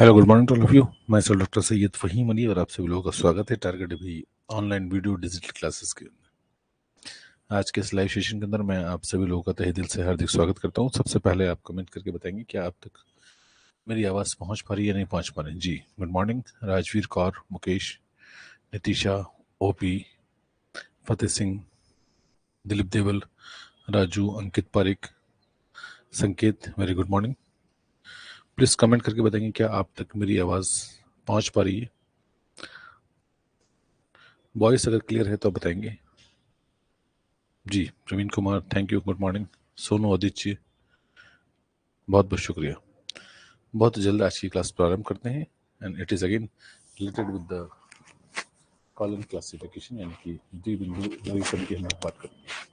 Hello good morning to all of you. मैं sir doctor Syed Faheem Ali और आप सभी लोगों का स्वागत है टारगेट अभी ऑनलाइन वीडियो डिजिटल क्लासेस के अंदर। आज के इस लाइव सेशन के अंदर मैं आप सभी लोगों का तहे दिल से हार्दिक स्वागत करता हूं। सबसे पहले आप कमेंट करके बताएंगे क्या आप तक मेरी आवाज़ पहुंच पा रही है या नहीं पहुंच पा रही। जी good morning Rajveer Kaur, Mukesh, Nitisha, OP, Fateh Singh, Dilip Deval, Raju, Ankit Pareek, Sanket, very good morning. Please comment करके बताएंगे क्या आप तक मेरी आवाज़ पहुंच पा रही है। वॉइस अगर क्लियर है तो बताएंगे। जी Praveen Kumar, thank you, good morning. Sonu Aditya, बहुत बहुत शुक्रिया। बहुत जल्द आज की क्लास प्रारंभ करते हैं and it is again related with the column classification, यानी कि द्विबिंदु वर्गीकरण की हम लोग बात करेंगे।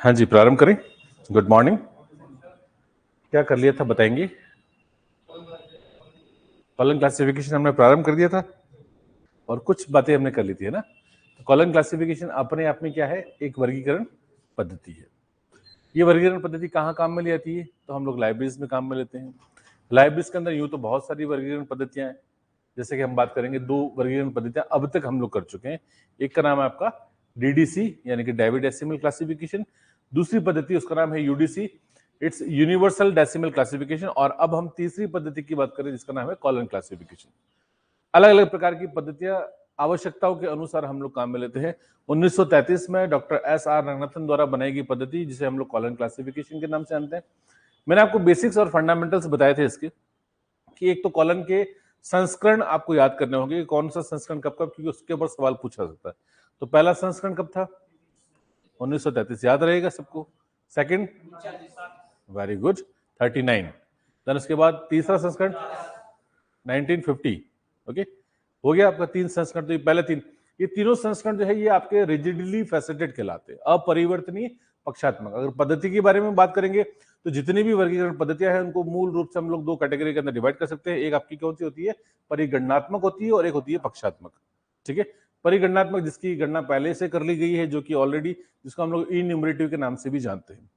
हाँ जी, प्रारंभ करें। Good morning. क्या कर लिया था बताएंगे। कॉलम क्लासिफिकेशन हमने प्रारंभ कर दिया था और कुछ बातें हमने कर ली थी, है ना। तो कॉलम क्लासिफिकेशन अपने आप में क्या है, एक वर्गीकरण पद्धति है। ये वर्गीकरण पद्धति कहाँ काम में ली जाती है, तो हम लोग लाइब्रेरीज में काम में लेते हैं। लाइब्रेरीज के अंदर यूं तो बहुत सारी वर्गीकरण पद्धतियां हैं, जैसे कि हम बात करेंगे 2 वर्गीकरण पद्धतियां अब तक हम लोग कर चुके हैं। एक का नाम है आपका डीडीसी यानी कि डेविड डेसिमल क्लासिफिकेशन, दूसरी पद्धति उसका नाम है UDC, it's universal decimal classification, और अब हम तीसरी पद्धति की बात करें जिसका नाम है कॉलन क्लासिफिकेशन। अलग अलग प्रकार की पद्धतियां आवश्यकताओं के अनुसार हम लोग काम में लेते हैं। 1933 में डॉक्टर एस.आर. रंगनाथन द्वारा बनाई गई पद्धति जिसे हम लोग कॉलन क्लासिफिकेशन के नाम से जानते हैं। मैंने आपको बेसिक्स और फंडामेंटल्स बताए थे इसके, कि एक तो कॉलन के संस्करण आपको याद करने होंगे, कौन सा संस्करण कब कब, क्योंकि उसके ऊपर सवाल पूछा सकता है। तो पहला संस्करण कब था, 1933, याद रहेगा सबको। Second, very good, 39। देन उसके बाद तीसरा संस्करण 1950। ओके, हो गया आपका 3 संस्करण। तो ये पहले 3, ये तीनों संस्करण जो है ये आपके रिजिडली फैसेटेड कहलाते हैं, अपरिवर्तनीय पक्षात्मक। अगर पद्धति के बारे में बात करेंगे तो जितनी भी वर्गीकरण पद्धतियां हैं उनको मूल रूप से हम लोग 2 कैटेगरी के अंदर डिवाइड कर सकते हैं। एक आपकी कौन सी होती है, परिगणनात्मक होती है, और एक होती है पक्षात्मक। ठीक है, परिगणनात्मक जिसकी गणना पहले से कर ली गई है, जो कि ऑलरेडी, जिसको हम लोग इन्यूमरेटिव के नाम से भी जानते हैं।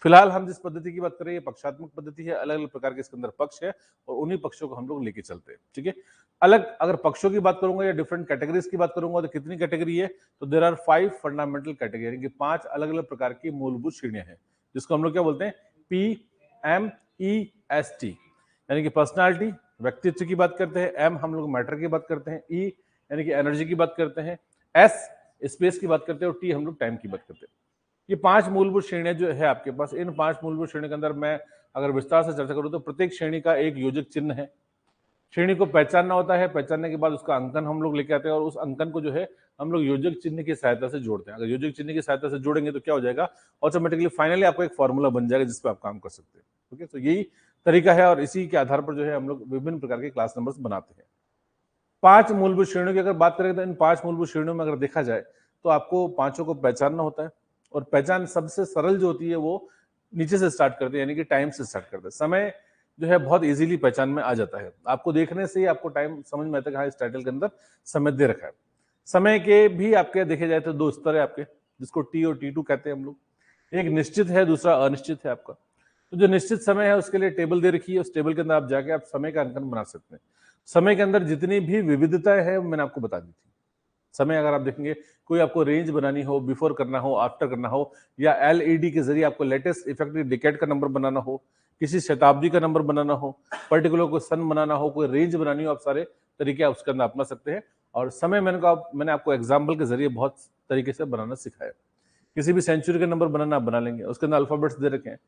फिलहाल हम जिस पद्धति की बात कर रहे हैं ये पक्षात्मक पद्धति है। अलग अलग प्रकार के इसके अंदर पक्ष है और उन्हीं पक्षों को हम लोग लेके चलते हैं। ठीक है, अलग अगर पक्षों की बात करूंगा या डिफरेंट कैटेगरीज की बात करूंगा तो कितनी कैटेगरी है, तो देयर आर 5 फंडामेंटल कैटेगरी, यानी कि 5 अलग अलग प्रकार की मूलभूत श्रेणियां हैं, जिसको हम लोग क्या बोलते हैं, PMEST, यानी कि पर्सनालिटी, व्यक्तित्व की बात करते हैं। M हम लोग मैटर की बात करते हैं। E यानी कि एनर्जी की बात करते हैं। S स्पेस की बात करते हैं और T हम लोग टाइम की बात करते हैं। ये 5 मूलभूत श्रेणियां जो है आपके पास, इन 5 मूलभूत श्रेणी के अंदर मैं अगर विस्तार से चर्चा करूं तो प्रत्येक श्रेणी का एक योजक चिन्ह है। श्रेणी को पहचानना होता है, पहचानने के बाद उसका अंकन हम लोग लेके आते हैं और उस अंकन को जो है हम लोग योजक चिन्ह की सहायता से जोड़ते हैं। अगर योजक चिन्ह की सहायता से जोड़ेंगे तो क्या हो जाएगा, ऑटोमेटिकली फाइनली आपको एक फॉर्मूला बन जाएगा जिसपे आप काम कर सकते हैं। ओके, तो यही तरीका है और इसी के आधार पर जो है हम लोग विभिन्न प्रकार के क्लास नंबर्स बनाते हैं। 5 मूलभूत श्रेणियों की अगर बात करें तो इन 5 मूलभूत श्रेणियों में अगर देखा जाए तो आपको पांचों को पहचानना होता है, और पहचान सबसे सरल जो होती है वो नीचे से स्टार्ट करते हैं, यानी कि टाइम से स्टार्ट करते हैं। समय जो है बहुत इजीली पहचान में आ जाता है, आपको देखने से ही आपको टाइम समझ में आता है कि हाँ इस टाइटल के अंदर समय दे रखा है। समय के भी आपके देखे जाए तो 2 स्तर है आपके, जिसको T और T2 कहते हैं हम लोग। एक निश्चित है, दूसरा अनिश्चित है आपका। तो जो निश्चित समय है उसके लिए टेबल दे रखी है, उस टेबल के अंदर आप जाके आप समय का अंकन बना सकते हैं। समय के अंदर जितनी भी विविधताएं हैं मैंने आपको बता दी थी। समय अगर आप देखेंगे, कोई आपको रेंज बनानी हो, बिफोर करना हो, आफ्टर करना हो, या एलईडी के जरिए आपको लेटेस्ट इफेक्टिव डिकेड का नंबर बनाना हो, किसी शताब्दी का नंबर बनाना हो, पर्टिकुलर कोई सन बनाना हो, कोई रेंज बनानी हो, आप सारे तरीके आप उसके अंदर अपना सकते हैं। और समय मैंने आपको एग्जाम्पल के जरिए बहुत तरीके से बनाना सिखाया। किसी भी सेंचुरी का नंबर बनाना आप बना लेंगे, उसके अंदर अल्फाबेट्स दे रखे हैं।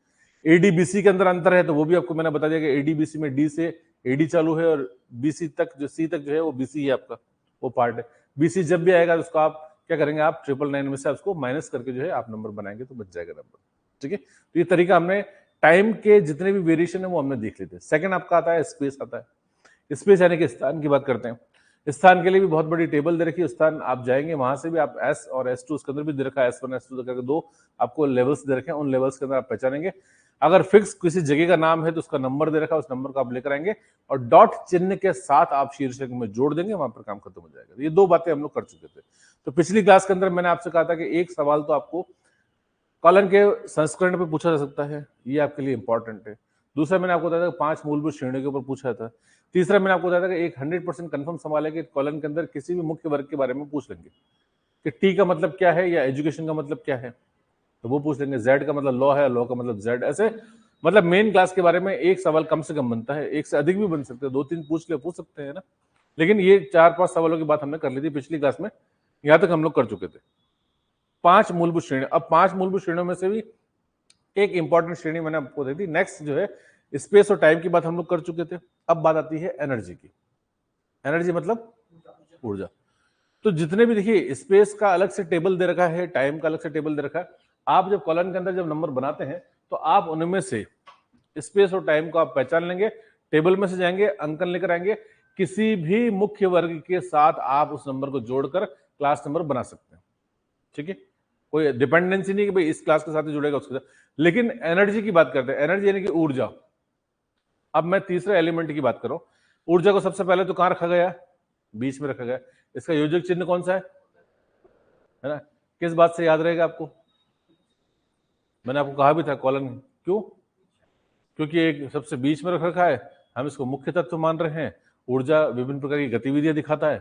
एडीबीसी के अंदर अंतर है तो वो भी आपको मैंने बता दिया कि एडीबीसी में डी से एडी चालू है और बीसी तक, जो सी तक जो है वो बीसी है आपका, वो पार्ट है। बीसी जब भी आएगा तो उसको आप क्या करेंगे, आप 999 में से उसको माइनस करके जो है आप नंबर बनाएंगे तो बच जाएगा नंबर। ठीक है, तो ये तरीका हमने टाइम के जितने भी वेरिएशन है वो हमने देख लेते हैं। सेकंड आपका आता है स्पेस आता है। स्पेस यानी कि स्थान की बात करते हैं। स्थान के लिए भी बहुत बड़ी टेबल दे रखी है। स्थान आप जाएंगे वहां से भी आप S और S2 उसके अंदर भी दे रखा है, S1 S2 करके दो आपको लेवल्स दे रखे हैं। उन लेवल्स के अंदर आप पहचानेंगे। अगर फिक्स किसी जगह का नाम है तो उसका नंबर दे रखा है, उस नंबर को आप लेकर आएंगे और डॉट चिन्ह के साथ आप शीर्षक में जोड़ देंगे, वहां पर काम खत्म हो जाएगा। ये दो बातें हम लोग कर चुके थे। तो पिछली क्लास के अंदर मैंने आपसे कहा था कि एक सवाल तो आपको कॉलन के संस्करण पे पूछा जा सकता है, ये आपके लिए इंपॉर्टेंट है। दूसरा मैंने आपको बताया था 5 मूलभूत श्रेणियों के ऊपर पूछा था। तीसरा मैंने आपको बताया था कि एक 100% कंफर्म सवाल है कि कॉलन के अंदर किसी भी मुख्य वर्ग के बारे में पूछ लेंगे कि टी का मतलब क्या है या एजुकेशन का मतलब क्या है, तो वो पूछ लेंगे। जेड का मतलब लॉ है, लॉ का मतलब जेड। ऐसे मतलब मेन क्लास के बारे में एक सवाल कम से कम बनता है, एक से अधिक भी बन सकते हैं, 2-3 पूछ सकते हैं ना। लेकिन ये 4-5 सवालों की बात हमने कर ली थी पिछली क्लास में, यहां तक हम लोग कर चुके थे। 5 मूलभूत श्रेणी। अब 5 मूलभूत श्रेणियों में से भी एक इंपॉर्टेंट श्रेणी मैंने आपको दी थी। नेक्स्ट जो है स्पेस और टाइम की बात हम लोग कर चुके थे। अब बात आती है एनर्जी की। एनर्जी मतलब ऊर्जा। तो जितने भी देखिए स्पेस का अलग से टेबल दे रखा है, टाइम का अलग से टेबल दे रखा है। आप जब कॉलम के अंदर जब नंबर बनाते हैं तो आप उनमें से स्पेस और टाइम को आप पहचान लेंगे, टेबल में से जाएंगे, अंकन लेकर आएंगे, किसी भी मुख्य वर्ग के साथ आप उस नंबर को जोड़कर क्लास नंबर बना सकते हैं। ठीक है, कोई डिपेंडेंसी नहीं कि भाई इस क्लास के साथ ही जुड़ेगा उसके साथ। लेकिन एनर्जी की बात करते हैं, एनर्जी यानी कि ऊर्जा। अब मैं तीसरे एलिमेंट की बात करूं, ऊर्जा को सबसे पहले तो कहां रखा गया? बीच में रखा गया। इसका योजक चिन्ह कौन सा है ना? किस बात से याद रहेगा आपको? मैंने आपको कहा भी था कॉलन। क्यों? क्योंकि एक सबसे बीच में रख रखा है, हम इसको मुख्य तत्व मान रहे हैं। ऊर्जा विभिन्न प्रकार की गतिविधियां दिखाता है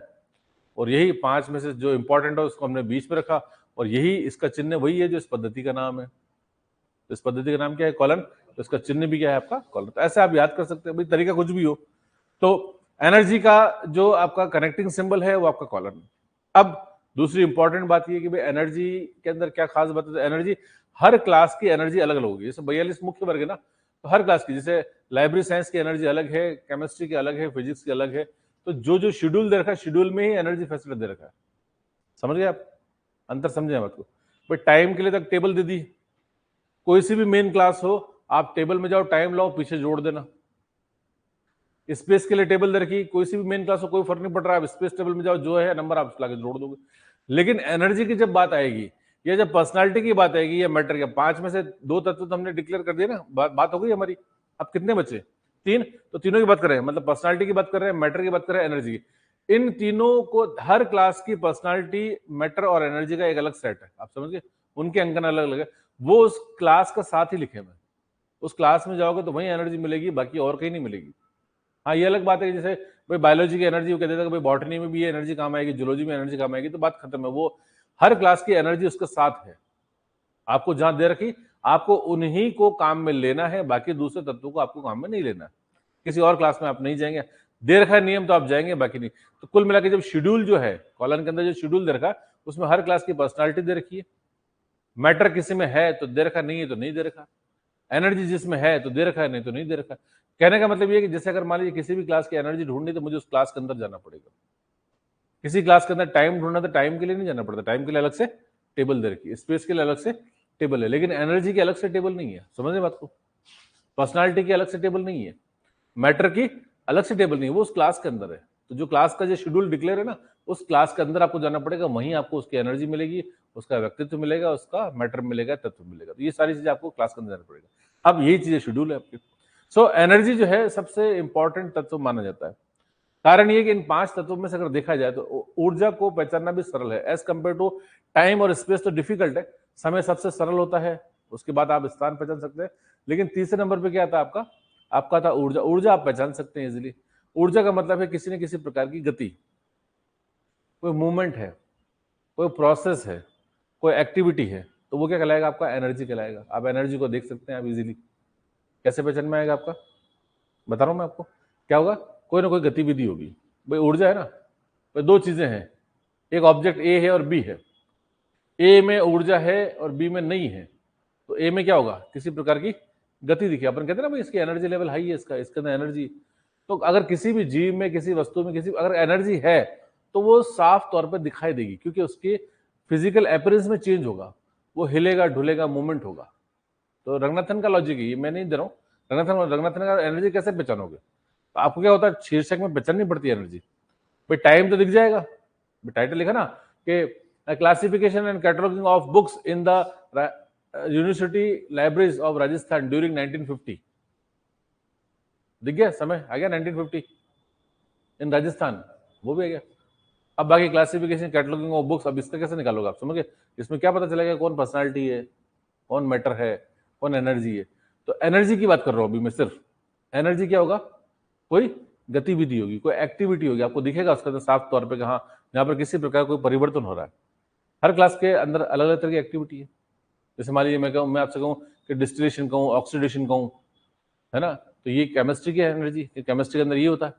और यही 5 में से जो इंपॉर्टेंट है उसको हमने बीच में रखा और यही इसका चिन्ह वही है जो इस पद्धति का नाम है। तो इस पद्धति का नाम क्या है? कॉलन। तो इसका चिन्ह भी क्या है आपका? कॉलन। तो ऐसे आप याद कर सकते हैं, भाई तरीका कुछ भी हो। तो एनर्जी का जो आपका कनेक्टिंग सिंबल है वो आपका कॉलन। अब दूसरी इंपॉर्टेंट बात ये कि भाई एनर्जी के अंदर क्या खास बात है? एनर्जी, हर क्लास की एनर्जी अलग अलग होगी। जैसे 42 मुख्य वर्ग है ना, तो हर क्लास की, जैसे लाइब्रेरी साइंस की एनर्जी अलग है, केमिस्ट्री की अलग है, फिजिक्स की अलग है। तो जो जो शेड्यूल दे रखा है, शेड्यूल में ही एनर्जी फैसिलिटी दे रखा है। समझ गए आप? अंतर समझे बात को? भाई टाइम के लिए तक टेबल दे दी, कोई सी भी मेन क्लास हो, आप टेबल में जाओ, टाइम लाओ, पीछे जोड़ देना। स्पेस के लिए टेबल दे रखी, कोई सी भी मेन क्लास हो, कोई फर्क नहीं पड़ रहा है, आप स्पेस टेबल में जाओ, जो है नंबर आप लाके जोड़ दोगे। लेकिन एनर्जी की जब बात आएगी या जब पर्सनालिटी की बात आएगी या मैटर की, 5 में से 2 तत्व तो हमने डिक्लेयर कर दिया ना, बात हो गई हमारी। अब कितने बचे? 3। तो तीनों की बात कर रहे हैं, मतलब पर्सनालिटी की बात कर रहे हैं, मैटर की बात कर रहे हैं, एनर्जी की। इन तीनों को, हर क्लास की पर्सनालिटी, मैटर और एनर्जी का एक अलग सेट है। आप समझ गए? उनके अंकन अलग अलग है, वो उस क्लास का साथ ही लिखे हुए। उस क्लास में जाओगे तो वही एनर्जी मिलेगी, बाकी और कहीं नहीं मिलेगी। हाँ, ये अलग बात है कि जैसे भाई बायोलॉजी की एनर्जी वो कहते थे कि भाई बॉटनी में भी ये एनर्जी काम आएगी, जूलॉजी में एनर्जी काम आएगी, तो बात खत्म है। वो हर क्लास की एनर्जी उसके साथ है। आपको जहां दे रखी, आपको उन्हीं को काम में लेना है, बाकी दूसरे तत्वों को आपको काम में नहीं लेना। किसी और क्लास में आप नहीं जाएंगे, दे रखा है नियम तो आप जाएंगे, बाकी नहीं। तो कुल मिलाकर जब शेड्यूल जो है कॉलम के अंदर जो शेड्यूल दे रखा, उसमें हर क्लास की पर्सनालिटी दे रखी है। मैटर किसी में है तो दे रखा, नहीं है तो नहीं दे रखा। एनर्जी जिसमें है तो दे रखा है, नहीं तो नहीं दे रखा। कहने का मतलब ये कि जैसे अगर मान लीजिए किसी भी क्लास की एनर्जी ढूंढनी तो मुझे उस क्लास के अंदर जाना पड़ेगा। किसी क्लास के अंदर टाइम ढूंढना तो टाइम के लिए नहीं जाना पड़ता, टाइम के लिए अलग से टेबल दे रखी है, स्पेस के लिए अलग से टेबल है, लेकिन एनर्जी की अलग से टेबल नहीं है। समझे बात को? पर्सनालिटी की अलग से टेबल नहीं है, मैटर की अलग से टेबल नहीं है, वो उस क्लास के अंदर है। तो जो क्लास का जो शेड्यूल डिक्लेयर है ना, उस क्लास के अंदर आपको जाना पड़ेगा, वहीं आपको उसकी एनर्जी मिलेगी, उसका व्यक्तित्व मिलेगा, उसका मैटर मिलेगा, तत्व मिलेगा। तो ये सारी चीजें आपको क्लास के अंदर जाना पड़ेगा। अब यही चीजें शेड्यूल है आपकी। सो एनर्जी जो है सबसे इंपॉर्टेंट तत्व माना जाता है। कारण ये कि इन 5 तत्वों में से अगर देखा जाए तो ऊर्जा को पहचानना भी सरल है। एज कंपेयर टू टाइम और स्पेस तो डिफिकल्ट है, समय सबसे सरल होता है, उसके बाद आप स्थान पहचान सकते हैं। लेकिन तीसरे नंबर पे क्या आता है आपका? आपका था ऊर्जा। ऊर्जा आप पहचान सकते हैं इजिली। ऊर्जा का मतलब है किसी न किसी प्रकार की गति, कोई मूवमेंट है, कोई प्रोसेस है, कोई एक्टिविटी है, तो वो क्या कहलाएगा? आपका एनर्जी कहलाएगा। आप एनर्जी को देख सकते हैं आप इजीली। कैसे पहचान में आएगा आपका? बता रहा हूं मैं आपको। क्या होगा? कोई ना कोई गतिविधि होगी। भाई ऊर्जा है ना, भाई 2 चीजें हैं, एक ऑब्जेक्ट ए है और बी है। ए में ऊर्जा है और बी में नहीं है, तो ए में क्या होगा? किसी प्रकार की गति दिखी। अपन कहते हैं ना भाई इसकी एनर्जी लेवल हाई है, इसके अंदर एनर्जी। तो अगर किसी भी जीव में, किसी वस्तु में, किसी अगर एनर्जी है तो वो साफ तौर पर दिखाई देगी, क्योंकि उसके फिजिकल अपीयरेंस में चेंज होगा, वो हिलेगा, ढुलेगा, मूवमेंट होगा। तो रंगनाथन का लॉजिक है, ये मैं नहीं दे रहा हूँ। रंगनाथन का एनर्जी कैसे पहचानोगे? तो आपको क्या होता है, शीर्षक में पहचाननी पड़ती है एनर्जी। भाई टाइम तो दिख जाएगा, टाइटल लिखा ना कि classification and cataloguing of books in the university libraries of Rajasthan during 1950, दिख गया, समय आ गया 1950 इन राजस्थान, वो भी आ गया। अब बाकी क्लासिफिकेशन कैटलॉगिंग ऑफ बुक्स, अब इसका कैसे निकालोगे आप, समझ गए? इसमें क्या पता चलेगा कौन पर्सनालिटी है, कौन मैटर है, कौन एनर्जी है। तो एनर्जी की बात कर रहा हूं अभी मैं सिर्फ। एनर्जी क्या होगा, कोई गतिविधि होगी, कोई एक्टिविटी होगी, आपको दिखेगा उसका तो साफ तौर पे कहा यहाँ पर किसी प्रकार कोई परिवर्तन हो रहा है। हर क्लास के अंदर अलग अलग तरह की एक्टिविटी है। जैसे मान लीजिए मैं आपसे कहूँ कि डिस्टिलेशन कहूँ, ऑक्सीडेशन कहूँ, है ना, तो ये केमिस्ट्री की एनर्जी, केमिस्ट्री के अंदर ये होता है।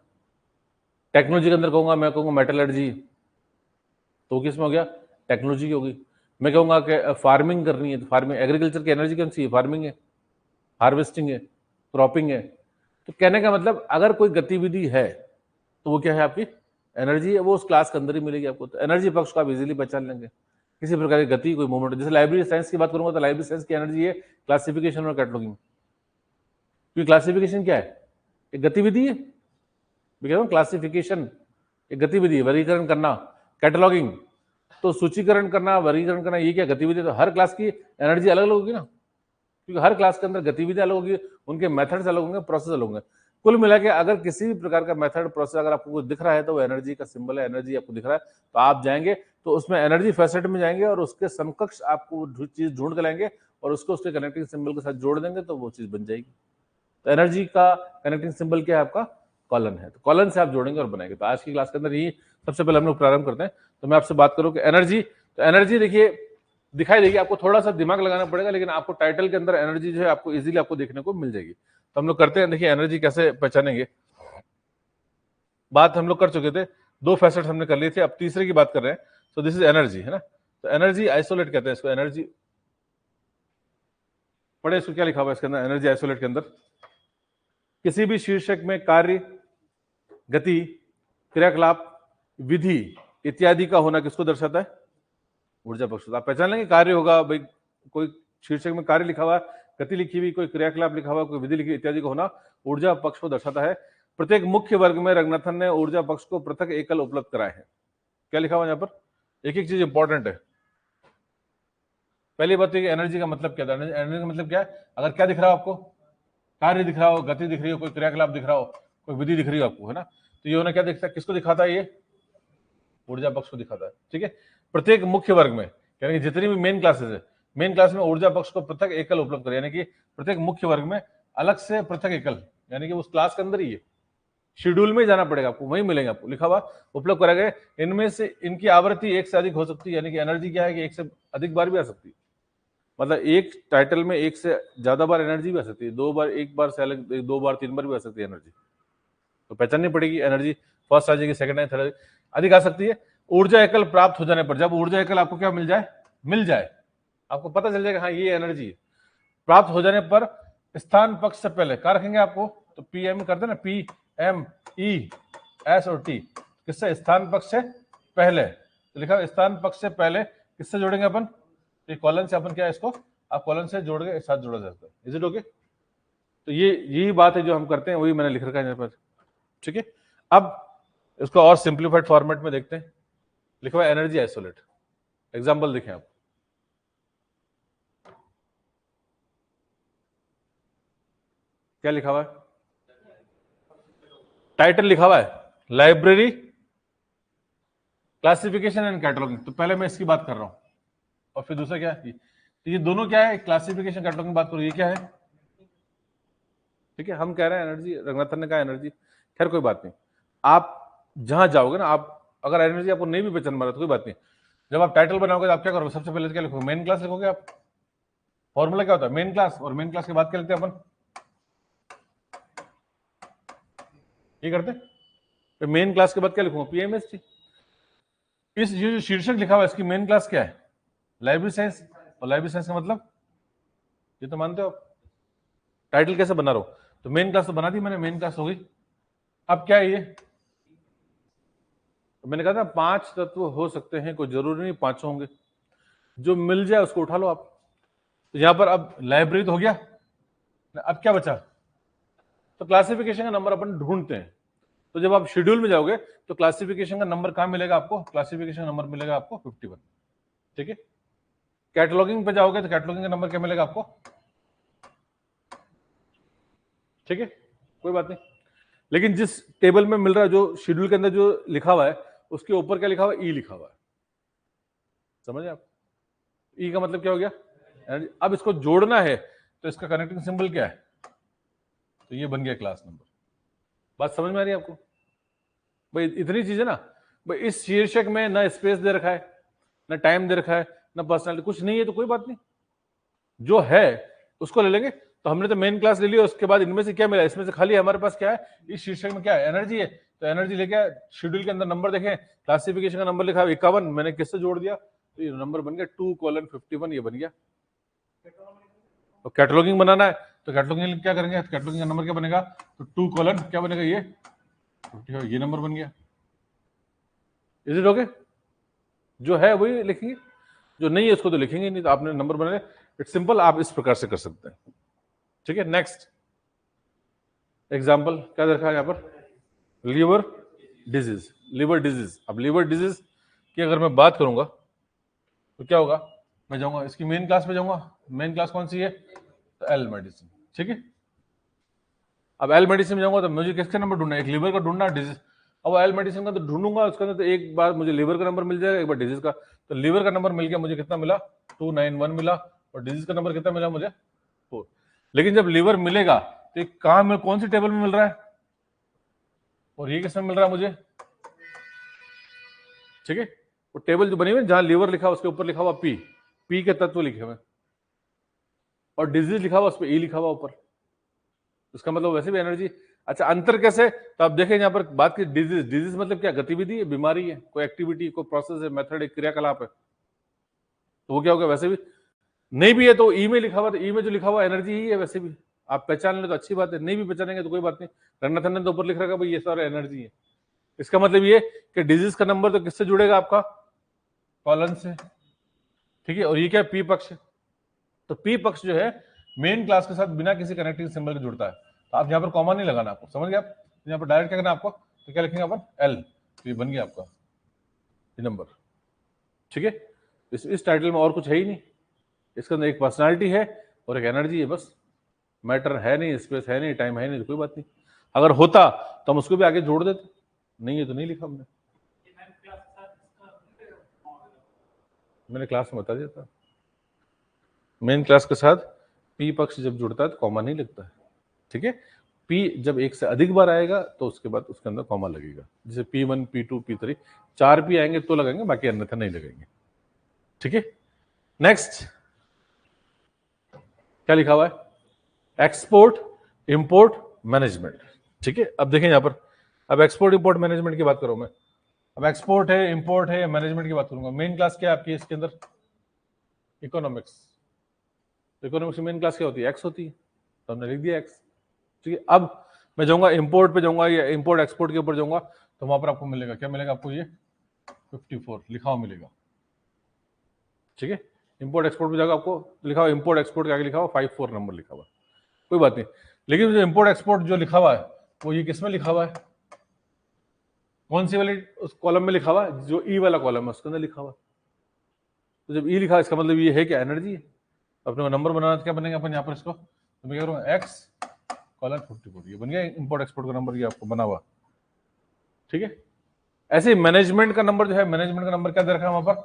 टेक्नोलॉजी के अंदर कहूंगा, मैं कहूँगा मेटलर्जी, तो किसमें हो गया, टेक्नोलॉजी की होगी। मैं कहूँगा कि फार्मिंग करनी है, तो फार्मिंग, एग्रीकल्चर की एनर्जी कौन सी है, फार्मिंग है, हार्वेस्टिंग है, क्रॉपिंग है। तो कहने का मतलब अगर कोई गतिविधि है तो वो क्या है, आपकी एनर्जी है, वो उस क्लास के अंदर ही मिलेगी आपको। तो एनर्जी पक्ष को आप इजीली पहचान लेंगे, किसी प्रकार की गति, कोई मूवमेंट। जैसे लाइब्रेरी साइंस की बात करूंगा तो लाइब्रेरी साइंस की एनर्जी है क्लासिफिकेशन और कैटलॉगिंग। क्योंकि क्लासिफिकेशन क्या है, एक गतिविधि है, मैं कह रहा हूं क्लासिफिकेशन एक गतिविधि है, वर्गीकरण करना। कैटलॉगिंग तो सूचीकरण करना, वर्गीकरण करना, ये क्या गतिविधि। तो हर क्लास की एनर्जी अलग अलग होगी ना, क्योंकि हर क्लास के अंदर गतिविधि अलग होगी, उनके मेथड्स अलग होंगे, प्रोसेस अलग होंगे। कुल मिला के अगर किसी भी प्रकार का मेथड, प्रोसेस अगर आपको कुछ दिख रहा है तो वो एनर्जी का सिंबल है, एनर्जी आपको दिख रहा है, तो आप जाएंगे तो उसमें एनर्जी फैसेट में जाएंगे और उसके समकक्ष आपको चीज ढूंढ के लाएंगे और उसको उसके कनेक्टिंग सिंबल के साथ जोड़ देंगे तो वो चीज बन जाएगी। तो एनर्जी का कनेक्टिंग सिंबल क्या है, आपका कॉलन है। तो कॉलन से आप जोड़ेंगे और बनाएंगे। तो आज की क्लास के अंदर ही सबसे पहले हम लोग प्रारंभ करते हैं। तो मैं आपसे बात करूं कि एनर्जी, तो एनर्जी देखिए दिखाई देगी आपको, थोड़ा सा दिमाग लगाना पड़ेगा, लेकिन आपको टाइटल के अंदर एनर्जी जो है आपको इजीली आपको देखने को मिल जाएगी। तो हम लोग करते हैं, देखिए एनर्जी कैसे पहचानेंगे। बात हम लोग कर चुके थे, दो फैसेट हमने कर लिए थे, अब तीसरे की बात कर रहे हैं। तो दिस इज एनर्जी, है ना। तो एनर्जी आइसोलेट कहते हैं इसको, एनर्जी पढ़े इसको क्या लिखा हुआ है इसके अंदर, एनर्जी आइसोलेट के अंदर किसी भी शीर्षक में कार्य, गति, क्रियाकलाप, विधि इत्यादि का होना किसको दर्शाता है, ऊर्जा पक्ष। आप पहचान लेंगे कार्य होगा, भाई कोई शीर्षक में कार्य लिखा हुआ है, गति लिखी हुई, कोई क्रियाकलाप लिखा हुआ, कोई विधि लिखी इत्यादि का होना ऊर्जा पक्ष को दर्शाता है। प्रत्येक मुख्य वर्ग में रंगनाथन ने ऊर्जा पक्ष को पृथक एकल उपलब्ध कराए हैं। क्या लिखा हुआ है यहाँ पर, एक एक चीज इंपॉर्टेंट है। पहली बात है एनर्जी का मतलब क्या था, एनर्जी का मतलब क्या है, अगर क्या दिख रहा हो आपको, कार्य दिख रहा हो, गति दिख रही हो, कोई क्रियाकलाप दिख रहा हो, कोई विधि दिख रही हो आपको, है ना, तो ये होना क्या दिखता है, किसको दिखाता है, ये ऊर्जा पक्ष को दिखाता है। ठीक है, प्रत्येक मुख्य वर्ग में, यानी कि जितनी भी मेन क्लासेस है, मेन क्लास में ऊर्जा पक्ष को पृथक एकल उपलब्ध करे, यानी कि प्रत्येक मुख्य वर्ग में अलग से पृथक एकल, यानी कि उस क्लास के अंदर ही है, शेड्यूल में जाना पड़ेगा आपको, वहीं मिलेंगे आपको, लिखा हुआ उपलब्ध कराए गए। इनमें से इनकी आवृत्ति एक से अधिक हो सकती है, यानी कि एनर्जी क्या है कि एक से अधिक बार भी आ सकती है, मतलब एक टाइटल में एक से ज्यादा बार एनर्जी भी आ सकती है, दो बार, एक बार से अलग, दो बार, तीन बार भी आ सकती है एनर्जी। तो पहचाननी पड़ेगी एनर्जी, फर्स्ट आ जाएगी, सेकंड है, थर्ड अधिक आ सकती है। ऊर्जा एकल प्राप्त हो जाने पर, जब ऊर्जा एकल आपको क्या मिल जाए, आपको पता चल जाएगा हाँ ये एनर्जी है। प्राप्त हो जाने पर स्थान पक्ष से पहले क्या रखेंगे आपको, तो पीएम करते हैं ना, पी एम ई एस और टी, किससे, स्थान पक्ष से पहले। तो लिखा स्थान पक्ष से पहले किससे जोड़ेंगे अपन, तो कॉलन से अपन क्या है, इसको आप कॉलन से जोड़ के साथ जोड़ा जाता है। Is it okay? तो ये यही बात है जो हम करते हैं, वही मैंने लिख रखा है यहाँ पर। ठीक है, अब इसको और सिंप्लीफाइड फॉर्मेट में देखते हैं। लिखा हुआ है एनर्जी आइसोलेट, एग्जांपल देखें आप, क्या लिखा हुआ है, टाइटल लिखा हुआ है लाइब्रेरी क्लासिफिकेशन एंड कैटलॉगिंग। तो पहले मैं इसकी बात कर रहा हूं और फिर दूसरा क्या है, तो ये दोनों क्या है, क्लासिफिकेशन कैटलॉगिंग बात करो, ये क्या है। ठीक है, हम कह रहे हैं एनर्जी, रंगनाथन ने कहा एनर्जी, खैर कोई बात नहीं, आप जहां जाओगे ना, आप अगर एनर्जी आपको नहीं भी पहचान पा रहा तो कोई बात नहीं, जब आप टाइटल बनाओगे तो आप क्या करोगे, सबसे पहले क्या लिखोगे, मेन क्लास लिखोगे आप। फॉर्मूला क्या होता है, मेन क्लास, और मेन क्लास के बाद क्या लिखते हैं अपन, ये करते हैं, तो मेन क्लास के बाद क्या लिखूंगा, पीएमएसटी। इस ये जो शीर्षक लिखा हुआ है इसकी मेन क्लास क्या है, लाइब्रेरी साइंस, और लाइब्रेरी साइंस का मतलब ये तो मानते हो आप, टाइटल कैसे बना रहा हूं, तो मेन क्लास तो बना दी मैंने, मेन क्लास हो गई। अब क्या है ये, तो मैंने कहा था 5 तत्व हो सकते हैं, कोई जरूरी नहीं 5 होंगे, जो मिल जाए उसको उठा लो आप। तो यहां पर अब लाइब्रेरी तो हो गया, अब क्या बचा, तो क्लासिफिकेशन का नंबर अपन ढूंढते हैं। तो जब आप शेड्यूल में जाओगे तो क्लासिफिकेशन का नंबर कहां मिलेगा आपको, क्लासिफिकेशन नंबर मिलेगा आपको 51, ठीक है। कैटलॉगिंग पे जाओगे तो कैटलॉगिंग का नंबर क्या मिलेगा आपको, ठीक है, कोई बात नहीं। लेकिन जिस टेबल में मिल रहा है, जो शेड्यूल के अंदर जो लिखा हुआ है, उसके ऊपर क्या लिखा हुआ है, ई लिखा हुआ है, समझे आप। ई का मतलब क्या हो गया, अब इसको जोड़ना है तो इसका कनेक्टिंग सिंबल क्या है, तो ये बन गया क्लास नंबर। बात समझ में आ रही है आपको भाई, इतनी चीज है ना भाई। इस शीर्षक में ना स्पेस दे रखा है, ना टाइम दे रखा है, ना पर्सनालिटी, कुछ नहीं है, तो कोई बात नहीं, जो है उसको ले लेंगे। तो हमने तो मेन क्लास ले लिया, उसके बाद इनमें से क्या मिला, इसमें से खाली हमारे पास क्या है, इस शीर्षक में क्या है, एनर्जी है, तो एनर्जी लेके शेड्यूल के अंदर नंबर देखें, क्लासिफिकेशन का नंबर लिखा है 51, मैंने किससे जोड़ दिया, तो ये नंबर बन गया 2:51, ये बन गया। तो कैटलॉगिंग बनाना है तो कैटलॉगिंग क्या करेंगे, कैटलॉगिंग का नंबर क्या बनेगा, तो 2: क्या बनेगा, ये 55, ये नंबर बन गया। इज इट ओके, जो है वही लिखेंगे, जो नहीं है उसको तो लिखेंगे नहीं, तो आपने नंबर बनाए, इट्स सिंपल, आप इस प्रकार से कर सकते हैं, ठीक है। नेक्स्ट एग्जाम्पल क्या देखा है यहाँ पर, लीवर डिजीज, लीवर डिजीज। अब लीवर डिजीज की अगर मैं बात करूंगा तो क्या होगा, मैं जाऊंगा इसकी मेन क्लास में जाऊंगा, मेन क्लास कौन सी है, तो एल मेडिसिन, ठीक है। अब एल मेडिसिन में जाऊंगा तो मुझे किसका नंबर ढूंढना है, एक लीवर का ढूंढना, डिजीज। अब एल मेडिसिन का तो ढूंढूंगा, उसके अंदर तो एक बार मुझे लीवर का नंबर मिल जाएगा, एक बार डिजीज का। तो लीवर का नंबर मिल गया मुझे, कितना मिला, 291 मिला, और डिजीज का नंबर कितना मिला मुझे, 4। लेकिन जब लीवर मिलेगा तो कहां में, कौन सी टेबल में मिल रहा है, और ये किसमें मिल रहा है मुझे, ठीक है। वो टेबल जो बनी हुई है जहां लीवर लिखा उसके ऊपर लिखा हुआ पी, पी के तत्व लिखे हुए, और डिजीज लिखा हुआ उस पर ई लिखा हुआ ऊपर, उसका मतलब वैसे भी एनर्जी। अच्छा, अंतर कैसे, तो आप देखें यहाँ पर बात की डिजीज, डिजीज मतलब क्या, गतिविधि है, बीमारी है, कोई एक्टिविटी, कोई प्रोसेस है, मेथड है, क्रियाकलाप है, तो वो क्या होगा, वैसे भी नहीं भी है तो ई में लिखा हुआ, तो ई में जो लिखा हुआ एनर्जी ही है, वैसे भी आप पहचान ले तो अच्छी बात है, नहीं भी पहचानेंगे तो कोई बात नहीं, रन्ना थन्ना तो ऊपर लिख रखा भाई ये सारा एनर्जी है। इसका मतलब ये कि डिजीज का नंबर तो किससे जुड़ेगा आपका, कॉलन से, ठीक है। और ये क्या, पी पक्ष, तो पी पक्ष जो है मेन क्लास के साथ बिना किसी कनेक्टिंग सिंबल के जुड़ता है, तो आप यहाँ पर कॉमा नहीं लगाना, आपको समझ गया आप, यहाँ पर डायरेक्ट क्या करना आपको, तो क्या लिखेंगे अपन, एल, तो ये बन गया आपका ये नंबर, ठीक है। इस टाइटल में और कुछ है ही नहीं, इसके अंदर एक पर्सनालिटी है और एक एनर्जी है, बस मैटर है नहीं, स्पेस है नहीं, टाइम है नहीं, तो कोई बात नहीं। अगर होता तो हम उसको भी आगे जोड़ देते, नहीं है तो नहीं लिखा हमने, मैंने क्लास में बता दिया था, मेन क्लास के साथ पी पक्ष जब जुड़ता है तो कॉमा नहीं लगता है, ठीक है। पी जब एक से अधिक बार आएगा तो उसके बाद उसके अंदर कॉमा लगेगा, जैसे P1, P2, P3, 4 पी आएंगे तो लगाएंगे, बाकी अन्यथा नहीं लगेंगे, ठीक है। नेक्स्ट क्या लिखा हुआ है, एक्सपोर्ट इंपोर्ट मैनेजमेंट, ठीक है। अब देखें यहां पर, अब एक्सपोर्ट इंपोर्ट मैनेजमेंट की बात करूं मैं, अब एक्सपोर्ट है, इंपोर्ट है, मैनेजमेंट की बात करूंगा। मेन क्लास क्या है आपकी इसके अंदर, इकोनॉमिक्स, इकोनॉमिक्स की मेन क्लास क्या होती है, एक्स होती है, तो हमने लिख दिया एक्स, ठीक है। अब मैं जाऊंगा इंपोर्ट पे जाऊंगा या इंपोर्ट एक्सपोर्ट के ऊपर जाऊंगा, तो वहां पर आपको मिलेगा, क्या मिलेगा आपको, ये 54 लिखा हुआ मिलेगा, ठीक है। इंपोर्ट एक्सपोर्ट पे जाएगा आपको लिखा हुआ, इंपोर्ट एक्सपोर्ट के आगे लिखा हुआ 54 नंबर लिखा हुआ, कोई बात नहीं। लेकिन जो इंपोर्ट एक्सपोर्ट जो लिखा हुआ है वो ये किसमें लिखा हुआ है, कौन सी वाली उस कॉलम में लिखा हुआ है, जो ई वाला कॉलम है उसके अंदर लिखा हुआ है। तो जब ई लिखा है इसका मतलब ये है क्या, एनर्जी है। अपने को नंबर बनाना क्या बनेगा अपन यहाँ पर, इसको तो मैं कह रहा हूँ X:54, ये बन गया इंपोर्ट एक्सपोर्ट का नंबर, ये आपको बना हुआ, ठीक है। ऐसे मैनेजमेंट का नंबर जो है, मैनेजमेंट का नंबर क्या दे रखा है वहां पर,